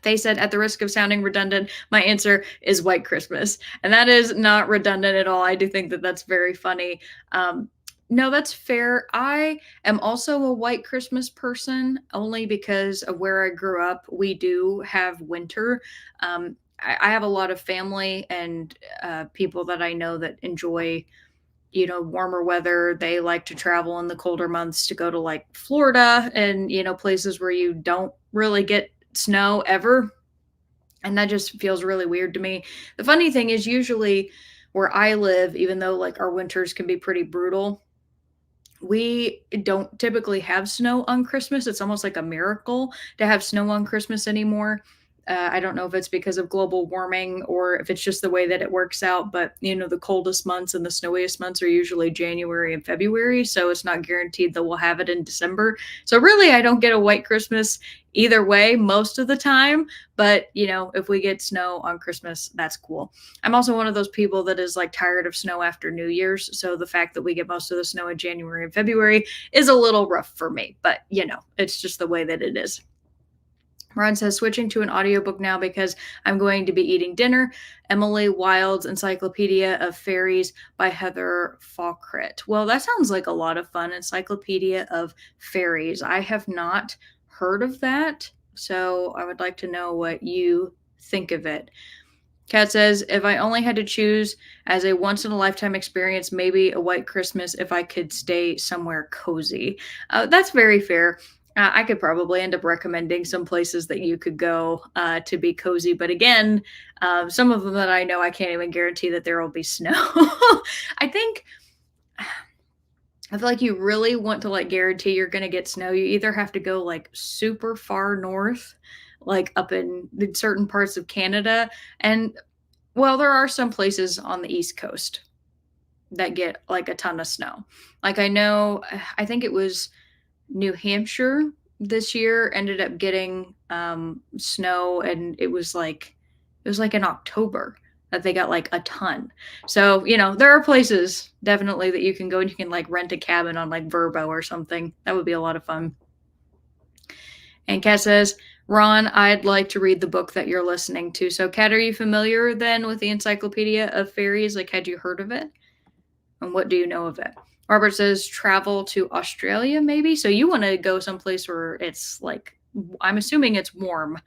S1: They said, at the risk of sounding redundant, my answer is White Christmas. And that is not redundant at all. I do think that that's very funny. No, that's fair. I am also a White Christmas person only because of where I grew up. We do have winter. I have a lot of family and people that I know that enjoy warmer weather. They like to travel in the colder months to go to like Florida and places where you don't really get snow ever, and that just feels really weird to me. The funny thing is usually where I live, even though like our winters can be pretty brutal, we don't typically have snow on Christmas. It's almost like a miracle to have snow on Christmas anymore. I don't know if it's because of global warming or if it's just the way that it works out, but the coldest months and the snowiest months are usually January and February, so it's not guaranteed that we'll have it in December. So really, I don't get a white Christmas either way most of the time, but if we get snow on Christmas, that's cool. I'm also one of those people that is like tired of snow after New Year's, so the fact that we get most of the snow in January and February is a little rough for me, but it's just the way that it is. Ron says, switching to an audiobook now because I'm going to be eating dinner. Emily Wilde's Encyclopedia of Fairies by Heather Falkret. Well, that sounds like a lot of fun. Encyclopedia of Fairies. I have not heard of that, so I would like to know what you think of it. Kat says, if I only had to choose as a once in a lifetime experience, maybe a white Christmas if I could stay somewhere cozy. That's very fair. I could probably end up recommending some places that you could go to be cozy. But again, some of them that I know, I can't even guarantee that there will be snow. I feel like you really want to like guarantee you're going to get snow. You either have to go like super far north, like up in certain parts of Canada. And well, there are some places on the East Coast that get like a ton of snow. Like I think it was New Hampshire this year ended up getting snow, and it was like in October. that they got like a ton. So, there are places definitely that you can go and you can like rent a cabin on like Verbo or something. That would be a lot of fun. And Kat says, Ron, I'd like to read the book that you're listening to. So, Kat, are you familiar then with the Encyclopedia of Fairies? Like, had you heard of it? And what do you know of it? Robert says, travel to Australia, maybe. So, you want to go someplace where it's like, I'm assuming it's warm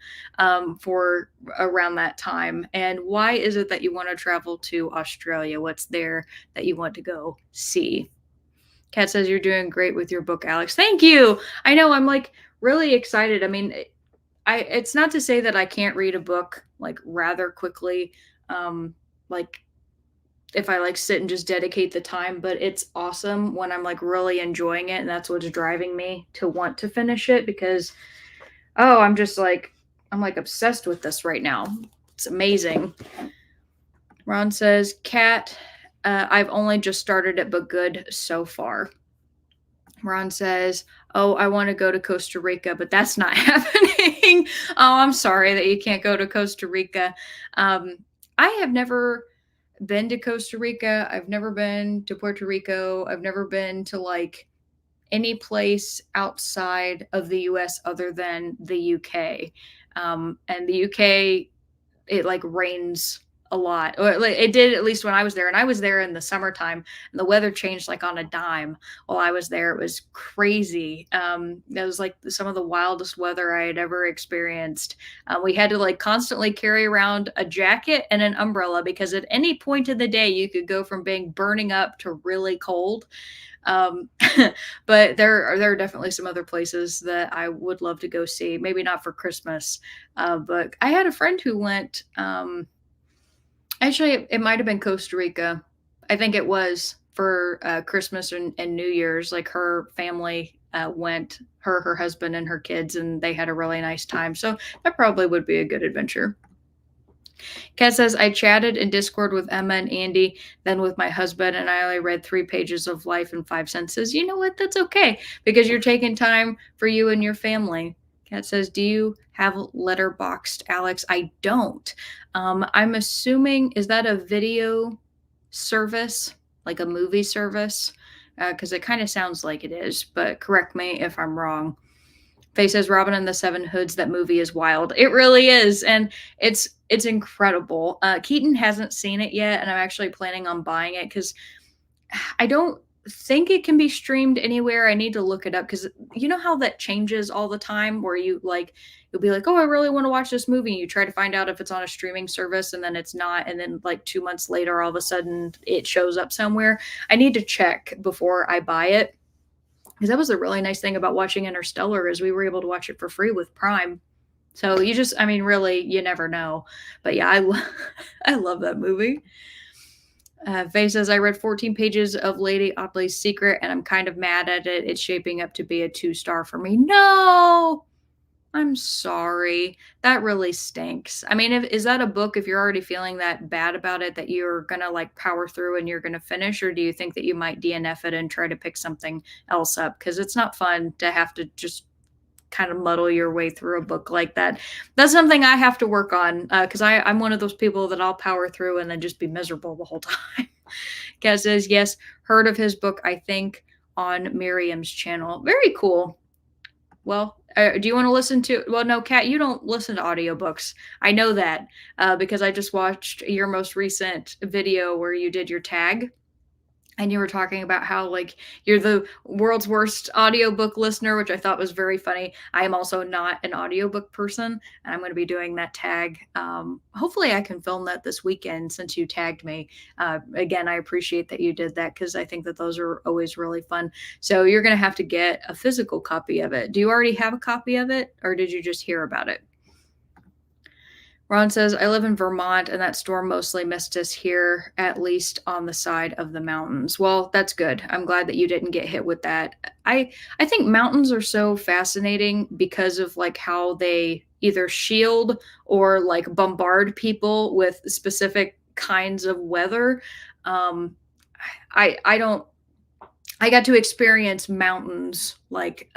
S1: for around that time. And why is it that you want to travel to Australia? What's there that you want to go see? Kat says, you're doing great with your book, Alex. Thank you. I know, I'm like really excited. I mean, it's not to say that I can't read a book like rather quickly. Like if I like sit and just dedicate the time, but it's awesome when I'm like really enjoying it. And that's what's driving me to want to finish it because, oh, I'm like obsessed with this right now. It's amazing. Ron says, Kat, I've only just started it, but good so far. Ron says, oh, I want to go to Costa Rica, but that's not happening. Oh, I'm sorry that you can't go to Costa Rica. I have never been to Costa Rica. I've never been to Puerto Rico. I've never been to like any place outside of the US other than the UK. And the UK, it like rains a lot. Or it did at least when I was there. And I was there in the summertime and the weather changed like on a dime while I was there. It was crazy. It was like some of the wildest weather I had ever experienced. We had to like constantly carry around a jacket and an umbrella because at any point of the day you could go from being burning up to really cold. Um, but there are definitely some other places that I would love to go see. Maybe not for Christmas, but I had a friend who went. Actually, it might have been Costa Rica. I think it was for Christmas and New Year's. Like her family went, her husband and her kids, and they had a really nice time. So that probably would be a good adventure. Kat says, I chatted in Discord with Emma and Andy, then with my husband, and I only read 3 pages of Life in 5 Senses. You know what? That's okay because you're taking time for you and your family. Kat says, do you have Letterboxed, Alex? I don't. I'm assuming, is that a video service, like a movie service? Because it kind of sounds like it is, but correct me if I'm wrong. Faye says Robin and the Seven Hoods. That movie is wild. It really is, and it's incredible. Keaton hasn't seen it yet, and I'm actually planning on buying it because I don't think it can be streamed anywhere. I need to look it up because you know how that changes all the time, where you'll be like, oh, I really want to watch this movie. And you try to find out if it's on a streaming service, and then it's not, and then like 2 months later, all of a sudden it shows up somewhere. I need to check before I buy it. Because that was a really nice thing about watching Interstellar is we were able to watch it for free with Prime. So I mean, really, you never know. But yeah, I love that movie. Faye says, I read 14 pages of Lady Otley's Secret and I'm kind of mad at it. It's shaping up to be a 2-star for me. No, I'm sorry. That really stinks. I mean, is that a book, if you're already feeling that bad about it, that you're going to like power through and you're going to finish? Or do you think that you might DNF it and try to pick something else up? Because it's not fun to have to just kind of muddle your way through a book like that. That's something I have to work on because I'm one of those people that I'll power through and then just be miserable the whole time. Kat says, yes, heard of his book, I think, on Miriam's channel. Very cool. Well, do you want to listen to? Well, no, Kat, you don't listen to audiobooks. I know that because I just watched your most recent video where you did your tag. And you were talking about how like you're the world's worst audiobook listener, which I thought was very funny. I am also not an audiobook person, and I'm going to be doing that tag. Hopefully I can film that this weekend since you tagged me. Again, I appreciate that you did that because I think that those are always really fun. So you're going to have to get a physical copy of it. Do you already have a copy of it, or did you just hear about it? Ron says, I live in Vermont and that storm mostly missed us here, at least on the side of the mountains. Well, that's good. I'm glad that you didn't get hit with that. I think mountains are so fascinating because of like how they either shield or like bombard people with specific kinds of weather. I don't I got to experience mountains, like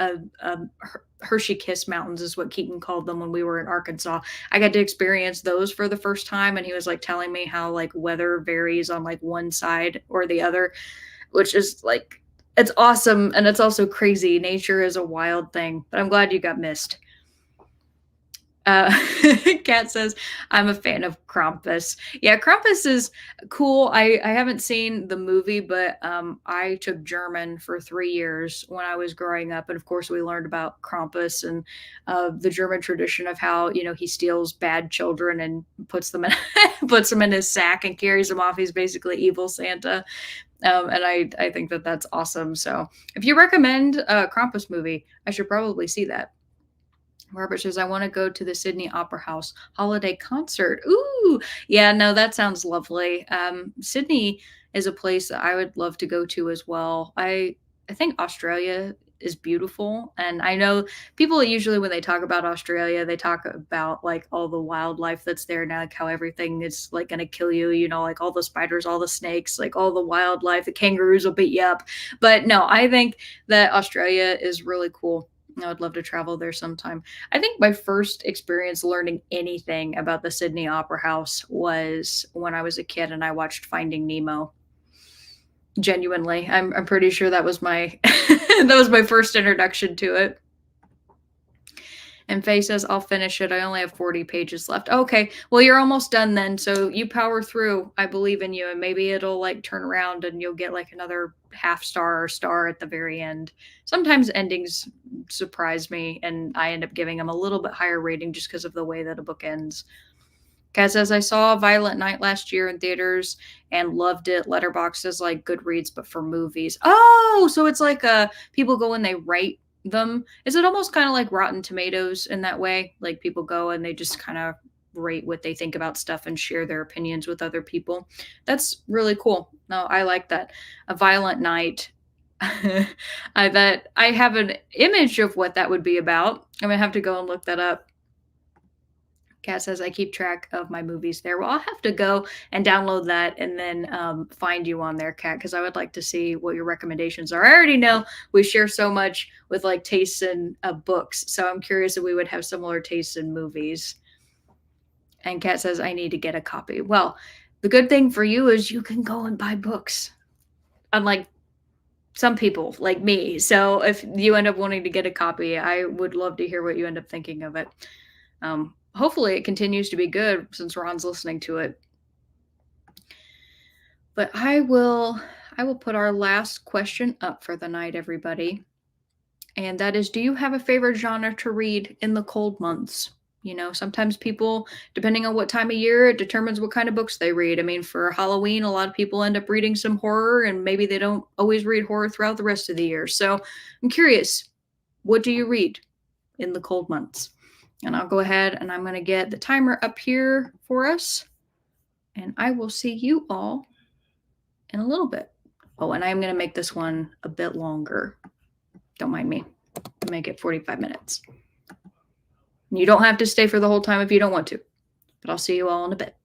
S1: Hershey Kiss Mountains is what Keaton called them when we were in Arkansas. I got to experience those for the first time, and he was like telling me how like weather varies on like one side or the other, which is like it's awesome and it's also crazy. Nature is a wild thing, but I'm glad you got missed. Uh, Kat says, "I'm a fan of Krampus." Yeah, Krampus is cool. I haven't seen the movie, but I took German for 3 years when I was growing up, and of course, we learned about Krampus and the German tradition of how he steals bad children and puts them in puts them in his sack and carries them off. He's basically evil Santa, and I think that that's awesome. So, if you recommend a Krampus movie, I should probably see that. Robert says, I want to go to the Sydney Opera House holiday concert. Ooh, yeah, no, that sounds lovely. Sydney is a place that I would love to go to as well. I think Australia is beautiful, and I know people usually when they talk about Australia, they talk about like all the wildlife that's there now, like how everything is like going to kill you. Like all the spiders, all the snakes, like all the wildlife. The kangaroos will beat you up. But no, I think that Australia is really cool. I would love to travel there sometime. I think my first experience learning anything about the Sydney Opera House was when I was a kid and I watched Finding Nemo. Genuinely, I'm pretty sure that was my that was my first introduction to it. And Faye says, I'll finish it. I only have 40 pages left. Okay. Well, you're almost done then. So you power through. I believe in you. And maybe it'll like turn around and you'll get like another half star or star at the very end. Sometimes endings surprise me and I end up giving them a little bit higher rating just because of the way that a book ends. Kat says, I saw Violent Night last year in theaters and loved it. Letterboxd is like Goodreads, but for movies. Oh, so it's like people go and they write them. Is it almost kind of like Rotten Tomatoes in that way? Like people go and they just kind of rate what they think about stuff and share their opinions with other people. That's really cool. No, I like that. A Violent Night. I bet I have an image of what that would be about. I'm gonna have to go and look that up. Kat says, I keep track of my movies there. Well, I'll have to go and download that and then find you on there, Kat, because I would like to see what your recommendations are. I already know we share so much with like tastes in books. So I'm curious if we would have similar tastes in movies. And Kat says, I need to get a copy. Well, the good thing for you is you can go and buy books, unlike some people like me. So if you end up wanting to get a copy, I would love to hear what you end up thinking of it. Hopefully it continues to be good since Ron's listening to it. But I will put our last question up for the night, everybody. And that is, do you have a favorite genre to read in the cold months? Sometimes people, depending on what time of year, it determines what kind of books they read. I mean, for Halloween, a lot of people end up reading some horror, and maybe they don't always read horror throughout the rest of the year. So I'm curious, what do you read in the cold months? And I'll go ahead and I'm going to get the timer up here for us. And I will see you all in a little bit. Oh, and I'm going to make this one a bit longer. Don't mind me. I'll make it 45 minutes. You don't have to stay for the whole time if you don't want to, but I'll see you all in a bit.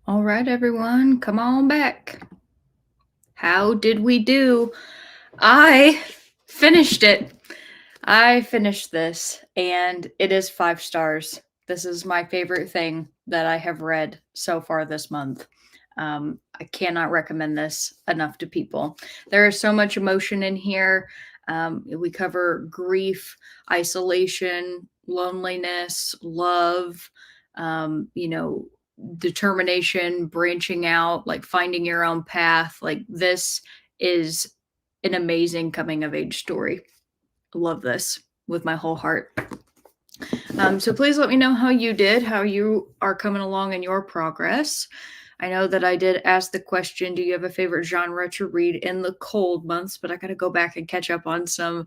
S1: All right, everyone, come on back. How did we do? I finished it. I finished this, and it is 5 stars. This is my favorite thing that I have read so far this month. I cannot recommend this enough to people. There is so much emotion in here. We cover grief, isolation, loneliness, love, you know, determination, branching out, like finding your own path. Like, this is an amazing coming of age story. Love this with my whole heart. So please let me know how you did, how you are coming along in your progress. I know that I did ask the question, do you have a favorite genre to read in the cold months? But I got to go back and catch up on some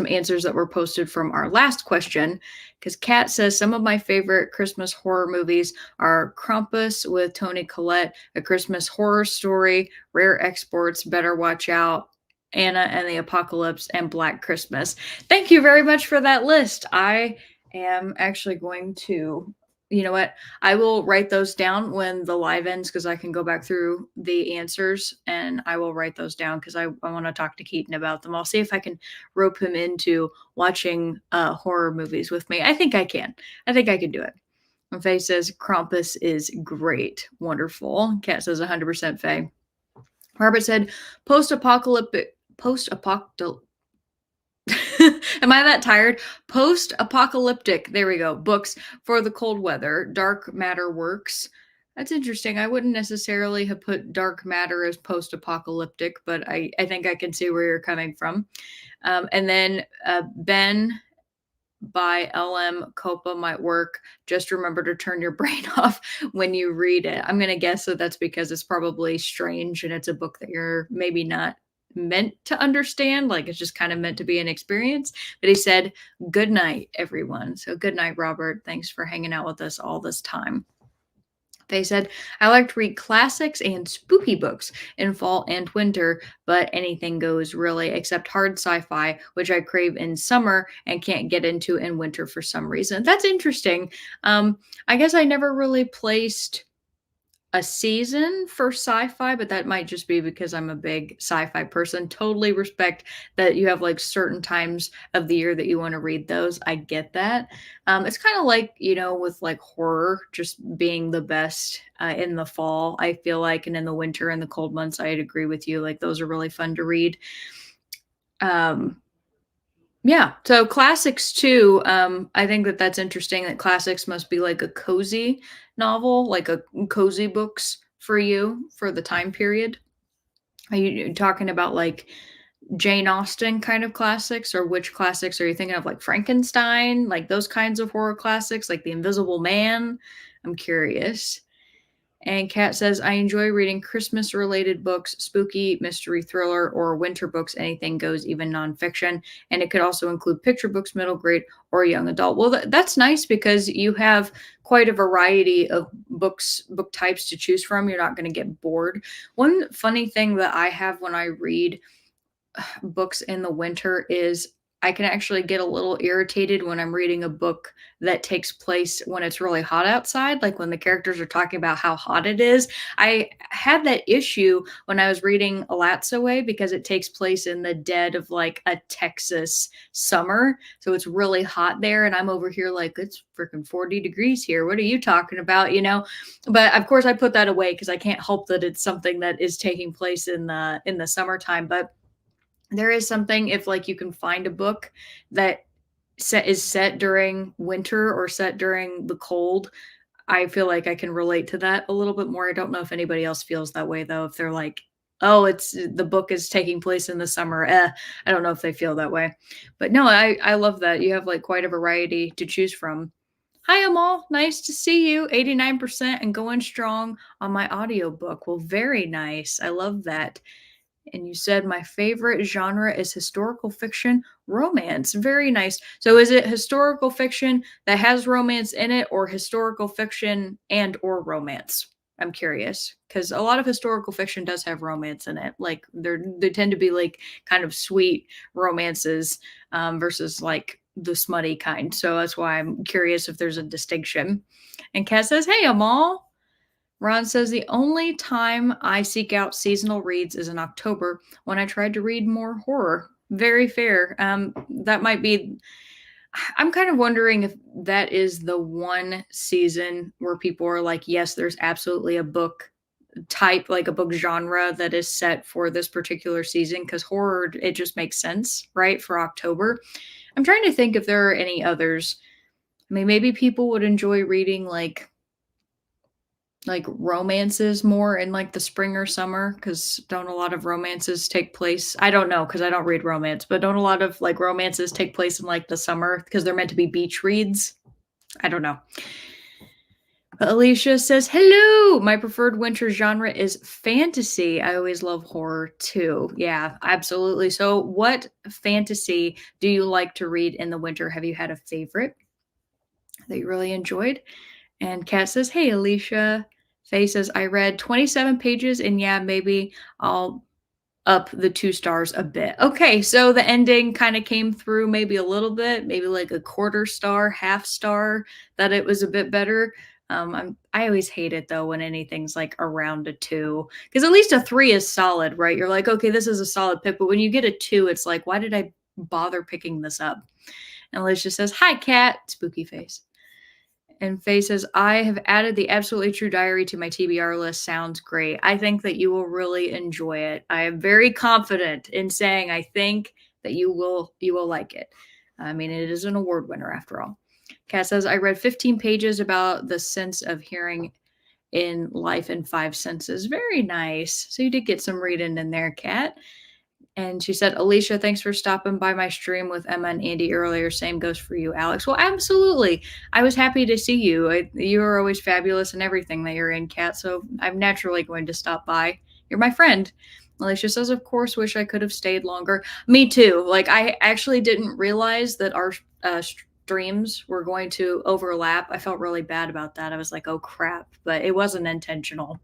S1: answers that were posted from our last question. Because Kat says some of my favorite Christmas horror movies are Krampus with Toni Collette, A Christmas Horror Story, Rare Exports, Better Watch Out, Anna and the Apocalypse, and Black Christmas. Thank you very much for that list. I am actually going to, you know what? I will write those down when the live ends because I can go back through the answers and I will write those down because I want to talk to Keaton about them. I'll see if I can rope him into watching horror movies with me. I think I can. I think I can do it. And Faye says Krampus is great. Wonderful. Kat says 100% Faye. Robert said post-apocalyptic Am I that tired? Post-apocalyptic, there we go, books for the cold weather. Dark matter works. That's interesting. I wouldn't necessarily have put dark matter as post-apocalyptic, but I think I can see where you're coming from. And then Ben by LM Copa might work. Just remember to turn your brain off when you read it. I'm going to guess that that's because it's probably strange and it's a book that you're maybe not meant to understand. Like, it's just kind of meant to be an experience. But he said, good night, everyone. So good night, Robert. Thanks for hanging out with us all this time. They said, I like to read classics and spooky books in fall and winter, but anything goes really, except hard sci fi, which I crave in summer and can't get into in winter for some reason. That's interesting. I guess I never really placed a season for sci-fi, but that might just be because I'm a big sci-fi person. Totally respect that you have like certain times of the year that you want to read those. I get that. It's kind of like, with like horror just being the best in the fall, I feel like, and in the winter and the cold months, I'd agree with you. Like, those are really fun to read. Um, yeah, so classics too. I think that that's interesting that classics must be like a cozy novel, like a cozy books for you for the time period. Are you talking about like Jane Austen kind of classics, or which classics are you thinking of? Like Frankenstein, like those kinds of horror classics, like The Invisible Man? I'm curious. And Kat says, I enjoy reading Christmas related books, spooky, mystery, thriller, or winter books. Anything goes, even nonfiction. And it could also include picture books, middle grade, or young adult. Well, that's nice because you have quite a variety of book types to choose from. You're not going to get bored. One funny thing that I have when I read books in the winter is I can actually get a little irritated when I'm reading a book that takes place when it's really hot outside, like when the characters are talking about how hot it is. I had that issue when I was reading Alatsa Way because it takes place in the dead of like a Texas summer. So it's really hot there. And I'm over here like, it's freaking 40 degrees here. What are you talking about? But of course I put that away because I can't help that it's something that is taking place in the summertime. But there is something if like you can find a book that is set during winter or set during the cold. I feel like I can relate to that a little bit more. I don't know if anybody else feels that way though. If they're like, oh, it's the book is taking place in the summer. I don't know if they feel that way. But no, I love that. You have like quite a variety to choose from. Hi, Amal. Nice to see you. 89% and going strong on my audiobook. Well, very nice. I love that. And you said my favorite genre is historical fiction, romance. Very nice. So is it historical fiction that has romance in it, or historical fiction and or romance? I'm curious because a lot of historical fiction does have romance in it. Like they tend to be like kind of sweet romances versus like the smutty kind. So that's why I'm curious if there's a distinction. And Kat says, "Hey, Amal." Ron says the only time I seek out seasonal reads is in October when I tried to read more horror. Very fair. That might be. I'm kind of wondering if that is the one season where people are like, yes, there's absolutely a book type, like a book genre that is set for this particular season because horror, it just makes sense, right? For October. I'm trying to think if there are any others. I mean, maybe people would enjoy reading like romances more in like the spring or summer because don't a lot of romances take place? I don't know because I don't read romance, but don't a lot of like romances take place in like the summer because they're meant to be beach reads? I don't know. But Alicia says, "Hello. My preferred winter genre is fantasy. I always love horror too." Yeah, absolutely. So, what fantasy do you like to read in the winter? Have you had a favorite that you really enjoyed? And Kat says, "Hey, Alicia." Faye says, "I read 27 pages, and yeah, maybe I'll up the 2 stars a bit." Okay, so the ending kinda came through maybe a little bit, maybe like a quarter star, half star, that it was a bit better. I always hate it though when anything's like around a 2, because at least a 3 is solid, right? You're like, "Okay, this is a solid pick," but when you get a 2, it's like, "Why did I bother picking this up?" And Alicia says, "Hi, Cat," spooky face. And Faye says, "I have added the Absolutely True Diary to my TBR list. Sounds great. I think that you will really enjoy it. I am very confident in saying I think that you will like it. I mean, it is an award winner after all." Kat says, "I read 15 pages about the sense of hearing in life in 5 senses." Very nice. So you did get some reading in there, Kat. And she said, "Alicia, thanks for stopping by my stream with Emma and Andy earlier. Same goes for you, Alex." Well, absolutely. I was happy to see you. You are always fabulous in everything that you're in, Kat. So I'm naturally going to stop by. You're my friend. Alicia says, "Of course, wish I could have stayed longer." Me too. Like, I actually didn't realize that our streams were going to overlap. I felt really bad about that. I was like, oh crap, but it wasn't intentional.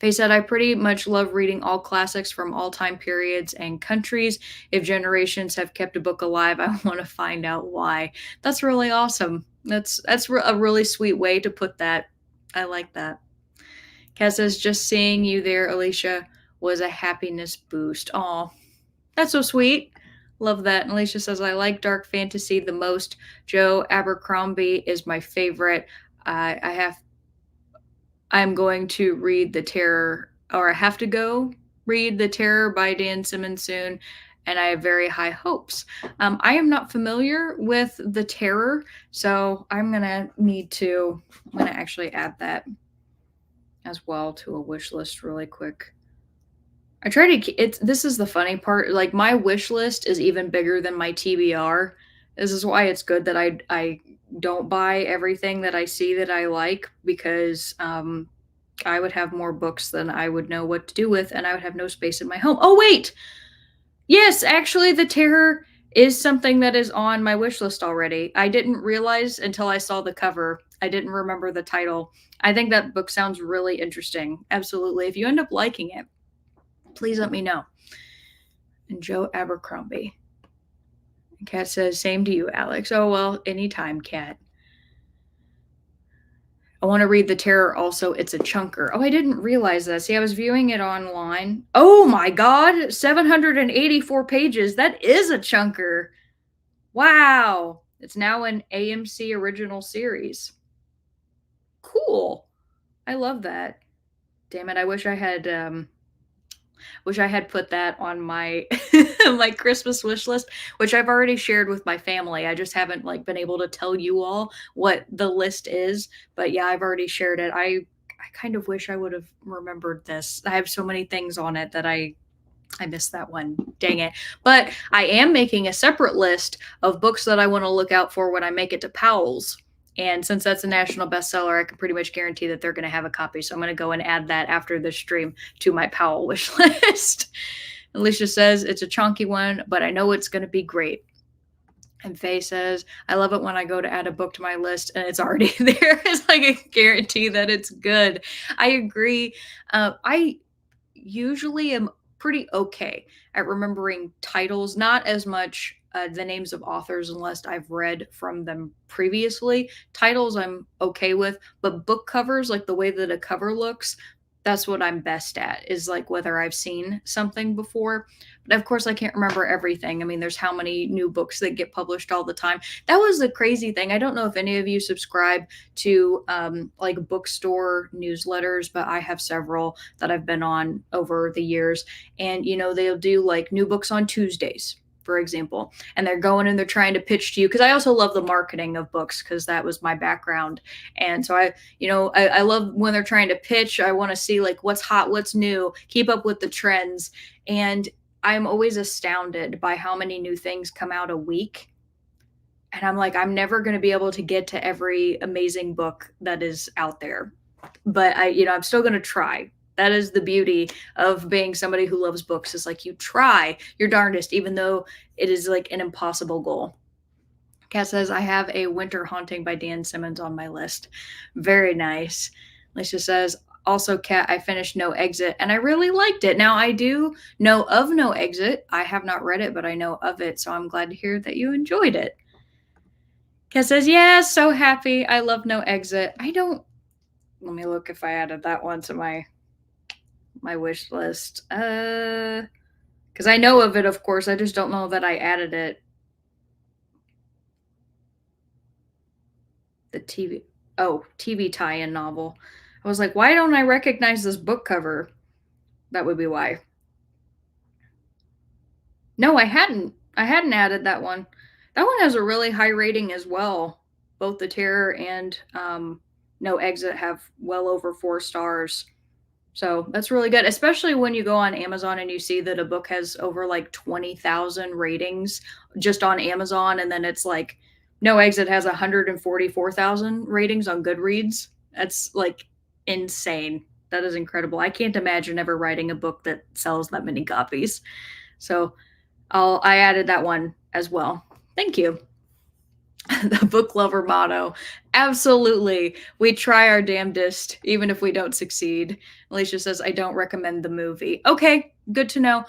S1: They said, "I pretty much love reading all classics from all time periods and countries. If generations have kept a book alive, I want to find out why." That's really awesome. That's a really sweet way to put that. I like that. Kat says, "Just seeing you there, Alicia, was a happiness boost." Oh, that's so sweet. Love that. And Alicia says, "I like dark fantasy the most. Joe Abercrombie is my favorite. I have I'm going to read The Terror, or I have to go read The Terror by Dan Simmons soon, and I have very high hopes." I am not familiar with The Terror, so I'm gonna actually add that as well to a wish list really quick. I try to it's this is the funny part, like, my wish list is even bigger than my TBR. This is why it's good that I don't buy everything that I see that I like because, I would have more books than I would know what to do with, and I would have no space in my home. Oh, wait! Yes, actually, The Terror is something that is on my wish list already. I didn't realize until I saw the cover. I didn't remember the title. I think that book sounds really interesting. Absolutely. If you end up liking it, please let me know. And Joe Abercrombie. Kat says, "Same to you, Alex." Oh, well, anytime, Kat. I want to read The Terror also. It's a chunker. Oh, I didn't realize that. See, I was viewing it online. Oh my God, 784 pages. That is a chunker. Wow. It's now an AMC original series. Cool. I love that. Damn it. I wish I had put that on my my Christmas wish list, which I've already shared with my family. I just haven't like been able to tell you all what the list is, but yeah, I've already shared it. I kind of wish I would have remembered this. I have so many things on it that I missed that one. Dang it. But I am making a separate list of books that I want to look out for when I make it to Powell's. And since that's a national bestseller, I can pretty much guarantee that they're going to have a copy. So I'm going to go and add that after the stream to my Powell wish list. Alicia says, "It's a chunky one, but I know it's going to be great." And Faye says, "I love it when I go to add a book to my list and it's already there." It's like a guarantee that it's good. I agree. I usually am pretty okay at remembering titles, not as much the names of authors unless I've read from them previously. Titles I'm okay with, but book covers, like the way that a cover looks, that's what I'm best at, is like whether I've seen something before. But of course, I can't remember everything. I mean, there's how many new books that get published all the time. That was the crazy thing. I don't know if any of you subscribe to like bookstore newsletters, but I have several that I've been on over the years. And, they'll do like new books on Tuesdays, for example, and they're going and they're trying to pitch to you, because I also love the marketing of books because that was my background. And so I love when they're trying to pitch. I want to see like what's hot, what's new, keep up with the trends. And I'm always astounded by how many new things come out a week. And I'm like, I'm never going to be able to get to every amazing book that is out there. But I'm still going to try. That is the beauty of being somebody who loves books, is like you try your darndest, even though it is like an impossible goal. Kat says, I have A Winter Haunting by Dan Simmons on my list. Very nice. Alicia says, also, Kat, I finished No Exit and I really liked it. Now, I do know of No Exit. I have not read it, but I know of it. So I'm glad to hear that you enjoyed it. Kat says, yeah, so happy. I love No Exit. Let me look if I added that one to my wish list. Because I know of it, of course. I just don't know that I added it. The TV tie-in novel. I was like, why don't I recognize this book cover? That would be why. No, I hadn't. I hadn't added that one. That one has a really high rating as well. Both The Terror and No Exit have well over 4 stars. So that's really good, especially when you go on Amazon and you see that a book has over like 20,000 ratings just on Amazon. And then it's like No Exit has 144,000 ratings on Goodreads. That's like insane. That is incredible. I can't imagine ever writing a book that sells that many copies. So I added that one as well. Thank you. The book lover motto. Absolutely. We try our damnedest, even if we don't succeed. Alicia says, I don't recommend the movie. Okay, good to know.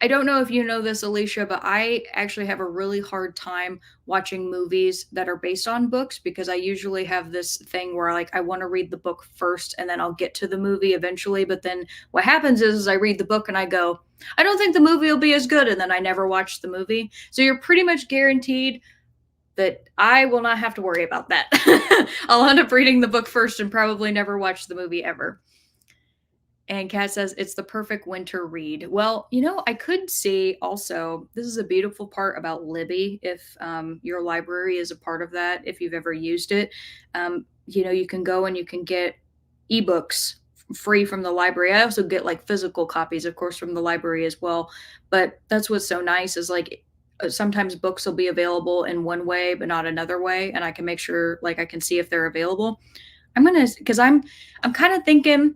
S1: I don't know if you know this, Alicia, but I actually have a really hard time watching movies that are based on books, because I usually have this thing where like I want to read the book first and then I'll get to the movie eventually. But then what happens is I read the book and I go, I don't think the movie will be as good. And then I never watch the movie. So you're pretty much guaranteed that I will not have to worry about that. I'll end up reading the book first and probably never watch the movie ever. And Kat says, it's the perfect winter read. Well, I could see also, this is a beautiful part about Libby, if your library is a part of that, if you've ever used it. You can go and you can get ebooks free from the library. I also get like physical copies, of course, from the library as well. But that's what's so nice, is like sometimes books will be available in one way, but not another way. And I can make sure like I can see if they're available. Because I'm kind of thinking,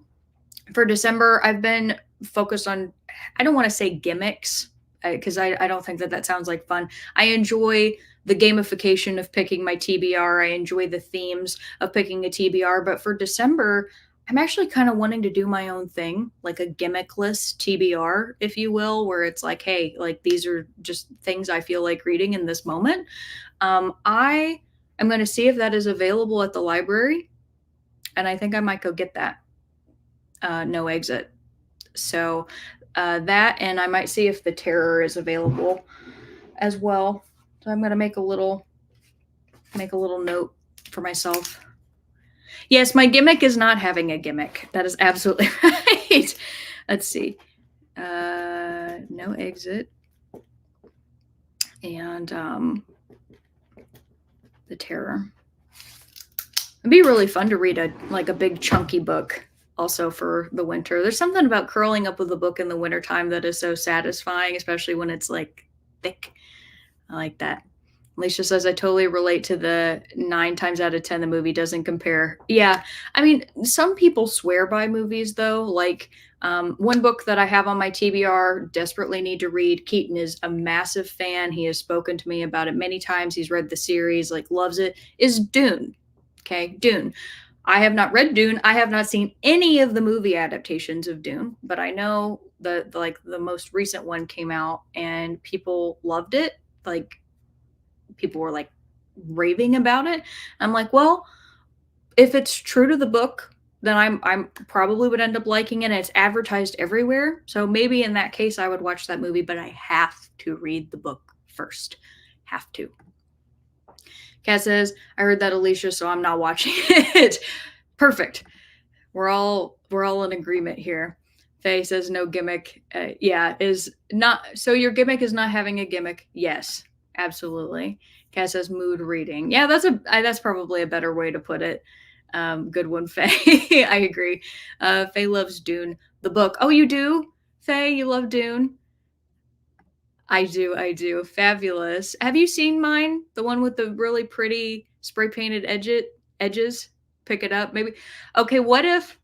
S1: for December, I've been focused on, I don't want to say gimmicks, because I don't think that sounds like fun. I enjoy the gamification of picking my TBR. I enjoy the themes of picking a TBR. But for December, I'm actually kind of wanting to do my own thing, like a gimmickless TBR, if you will, where it's like, hey, like these are just things I feel like reading in this moment. I am going to see if that is available at the library, and I think I might go get that. No Exit. So that, and I might see if The Terror is available as well. So I'm going to make a little note for myself. Yes, my gimmick is not having a gimmick. That is absolutely right. Let's see. No Exit. And The Terror. It'd be really fun to read a big chunky book also for the winter. There's something about curling up with a book in the wintertime that is so satisfying, especially when it's like thick. I like that. Alicia says, I totally relate to the 9 times out of 10 the movie doesn't compare. Yeah, I mean, some people swear by movies, though. Like, one book that I have on my TBR, desperately need to read. Keaton is a massive fan. He has spoken to me about it many times. He's read the series, like, loves it, is Dune. Okay, Dune. I have not read Dune. I have not seen any of the movie adaptations of Dune, but I know the most recent one came out and people loved it. like people were like raving about it. I'm like, well, if it's true to the book, then I'm probably would end up liking it. And it's advertised everywhere, so maybe in that case I would watch that movie. But I have to read the book first. Have to. Kat says, I heard that, Alicia, so I'm not watching it. Perfect. We're all in agreement here. Faye says no gimmick. Yeah, is not. So your gimmick is not having a gimmick. Yes, absolutely. Kat says mood reading. Yeah, that's probably a better way to put it. Good one, Faye. I agree. Faye loves Dune, the book. Oh, you do, Faye? You love Dune? I do. I do. Fabulous. Have you seen mine? The one with the really pretty spray painted edges? Pick it up, maybe. Okay, what if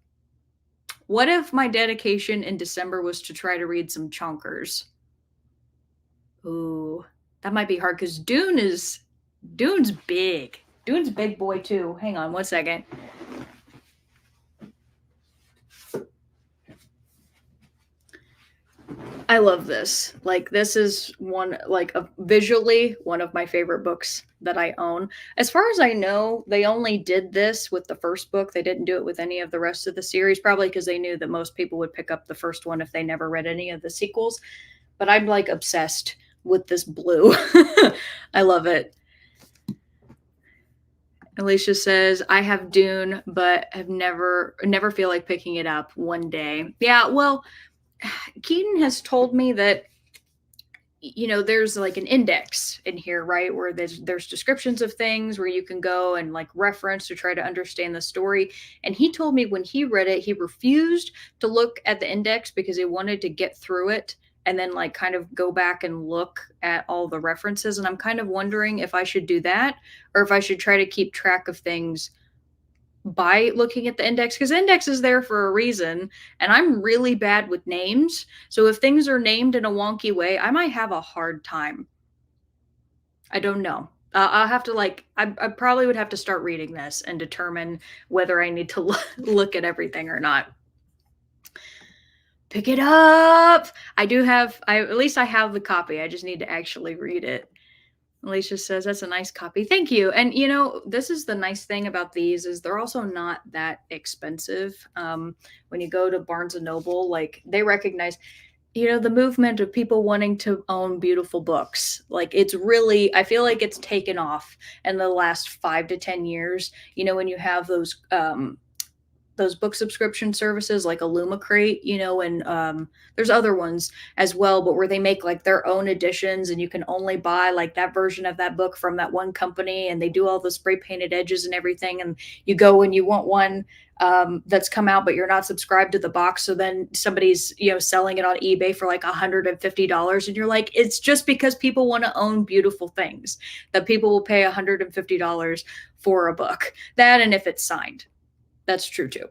S1: my dedication in December was to try to read some chunkers? Ooh, that might be hard because Dune's big. Dune's a big boy too. Hang on one second. I love this. Like this is visually one of my favorite books that I own. As far as I know, they only did this with the first book. They didn't do it with any of the rest of the series, probably because they knew that most people would pick up the first one if they never read any of the sequels. But I'm like obsessed with this blue. I love it. Alicia says, I have Dune, but have never feel like picking it up one day. Yeah, well, Keaton has told me that there's like an index in here, right, where there's descriptions of things where you can go and like reference to try to understand the story. And he told me when he read it, he refused to look at the index because he wanted to get through it and then like kind of go back and look at all the references. And I'm kind of wondering if I should do that or if I should try to keep track of things by looking at the index, because index is there for a reason, and I'm really bad with names, so if things are named in a wonky way I might have a hard time. I don't know. I'll have to I probably would have to start reading this and determine whether I need to look at everything or not. Pick it up. At least I have the copy. I just need to actually read it. Alicia says, that's a nice copy. Thank you. And this is the nice thing about these is they're also not that expensive. When you go to Barnes and Noble, like they recognize, the movement of people wanting to own beautiful books. Like it's really, I feel like it's taken off in the last 5 to 10 years. When you have those book subscription services like Illumicrate, and there's other ones as well, but where they make like their own editions and you can only buy like that version of that book from that one company, and they do all the spray painted edges and everything, and you go and you want one that's come out but you're not subscribed to the box, so then somebody's selling it on eBay for like $150, and you're like, it's just because people want to own beautiful things that people will pay $150 for a book. That, and if it's signed. That's true too.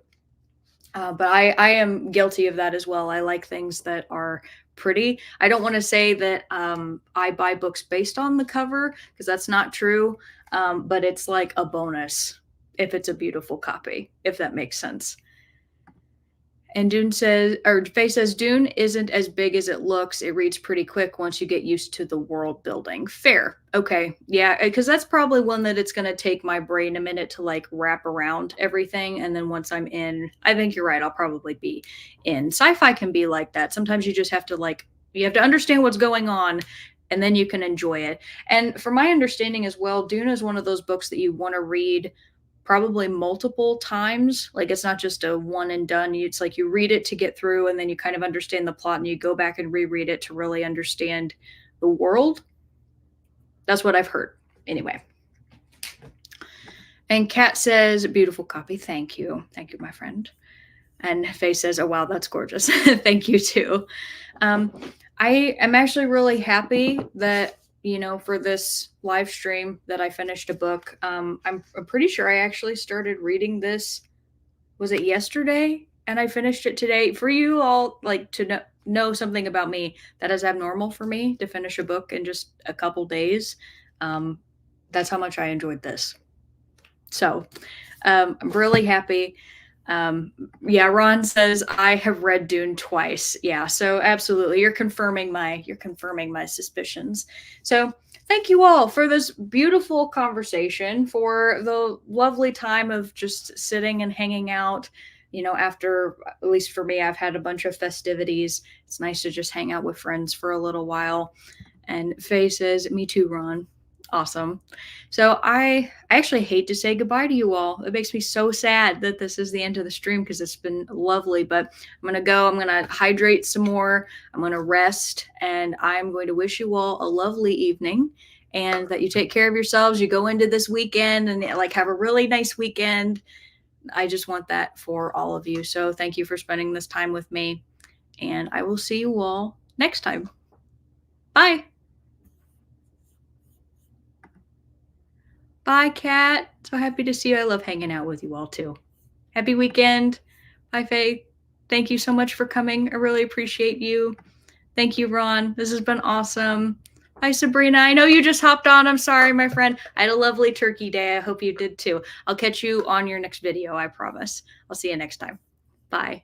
S1: But I am guilty of that as well. I like things that are pretty. I don't want to say that I buy books based on the cover because that's not true. But it's like a bonus if it's a beautiful copy, if that makes sense. And Faye says, Dune isn't as big as it looks. It reads pretty quick once you get used to the world building. Fair. Okay. Yeah. Because that's probably one that it's going to take my brain a minute to like wrap around everything. And then once I'm in, I think you're right. I'll probably be in. Sci-fi can be like that. Sometimes you just have to you have to understand what's going on and then you can enjoy it. And from my understanding as well, Dune is one of those books that you want to read probably multiple times. Like it's not just a one and done. It's like you read it to get through and then you kind of understand the plot and you go back and reread it to really understand the world. That's what I've heard. Anyway. And Kat says, beautiful copy. Thank you. Thank you, my friend. And Faye says, oh, wow, that's gorgeous. Thank you too. I am actually really happy that for this live stream that I finished a book. I'm pretty sure I actually started reading this. Was it yesterday? And I finished it today. For you all to know something about me, that is abnormal for me to finish a book in just a couple days. That's how much I enjoyed this. So I'm really happy. Yeah, Ron says I have read Dune twice. Yeah, so absolutely, you're confirming my suspicions. So Thank you all for this beautiful conversation, for the lovely time of just sitting and hanging out. After, at least for me, I've had a bunch of festivities. It's nice to just hang out with friends for a little while. And Faye says, "Me too, Ron." Awesome. So I actually hate to say goodbye to you all. It makes me so sad that this is the end of the stream because it's been lovely. But I'm gonna go. I'm gonna hydrate some more. I'm gonna rest, and I'm going to wish you all a lovely evening, and that you take care of yourselves. You go into this weekend and like have a really nice weekend. I just want that for all of you. So thank you for spending this time with me, and I will see you all next time. Bye. Bye, Kat. So happy to see you. I love hanging out with you all too. Happy weekend. Bye, Faye. Thank you so much for coming. I really appreciate you. Thank you, Ron. This has been awesome. Bye, Sabrina. I know you just hopped on. I'm sorry, my friend. I had a lovely turkey day. I hope you did too. I'll catch you on your next video, I promise. I'll see you next time. Bye.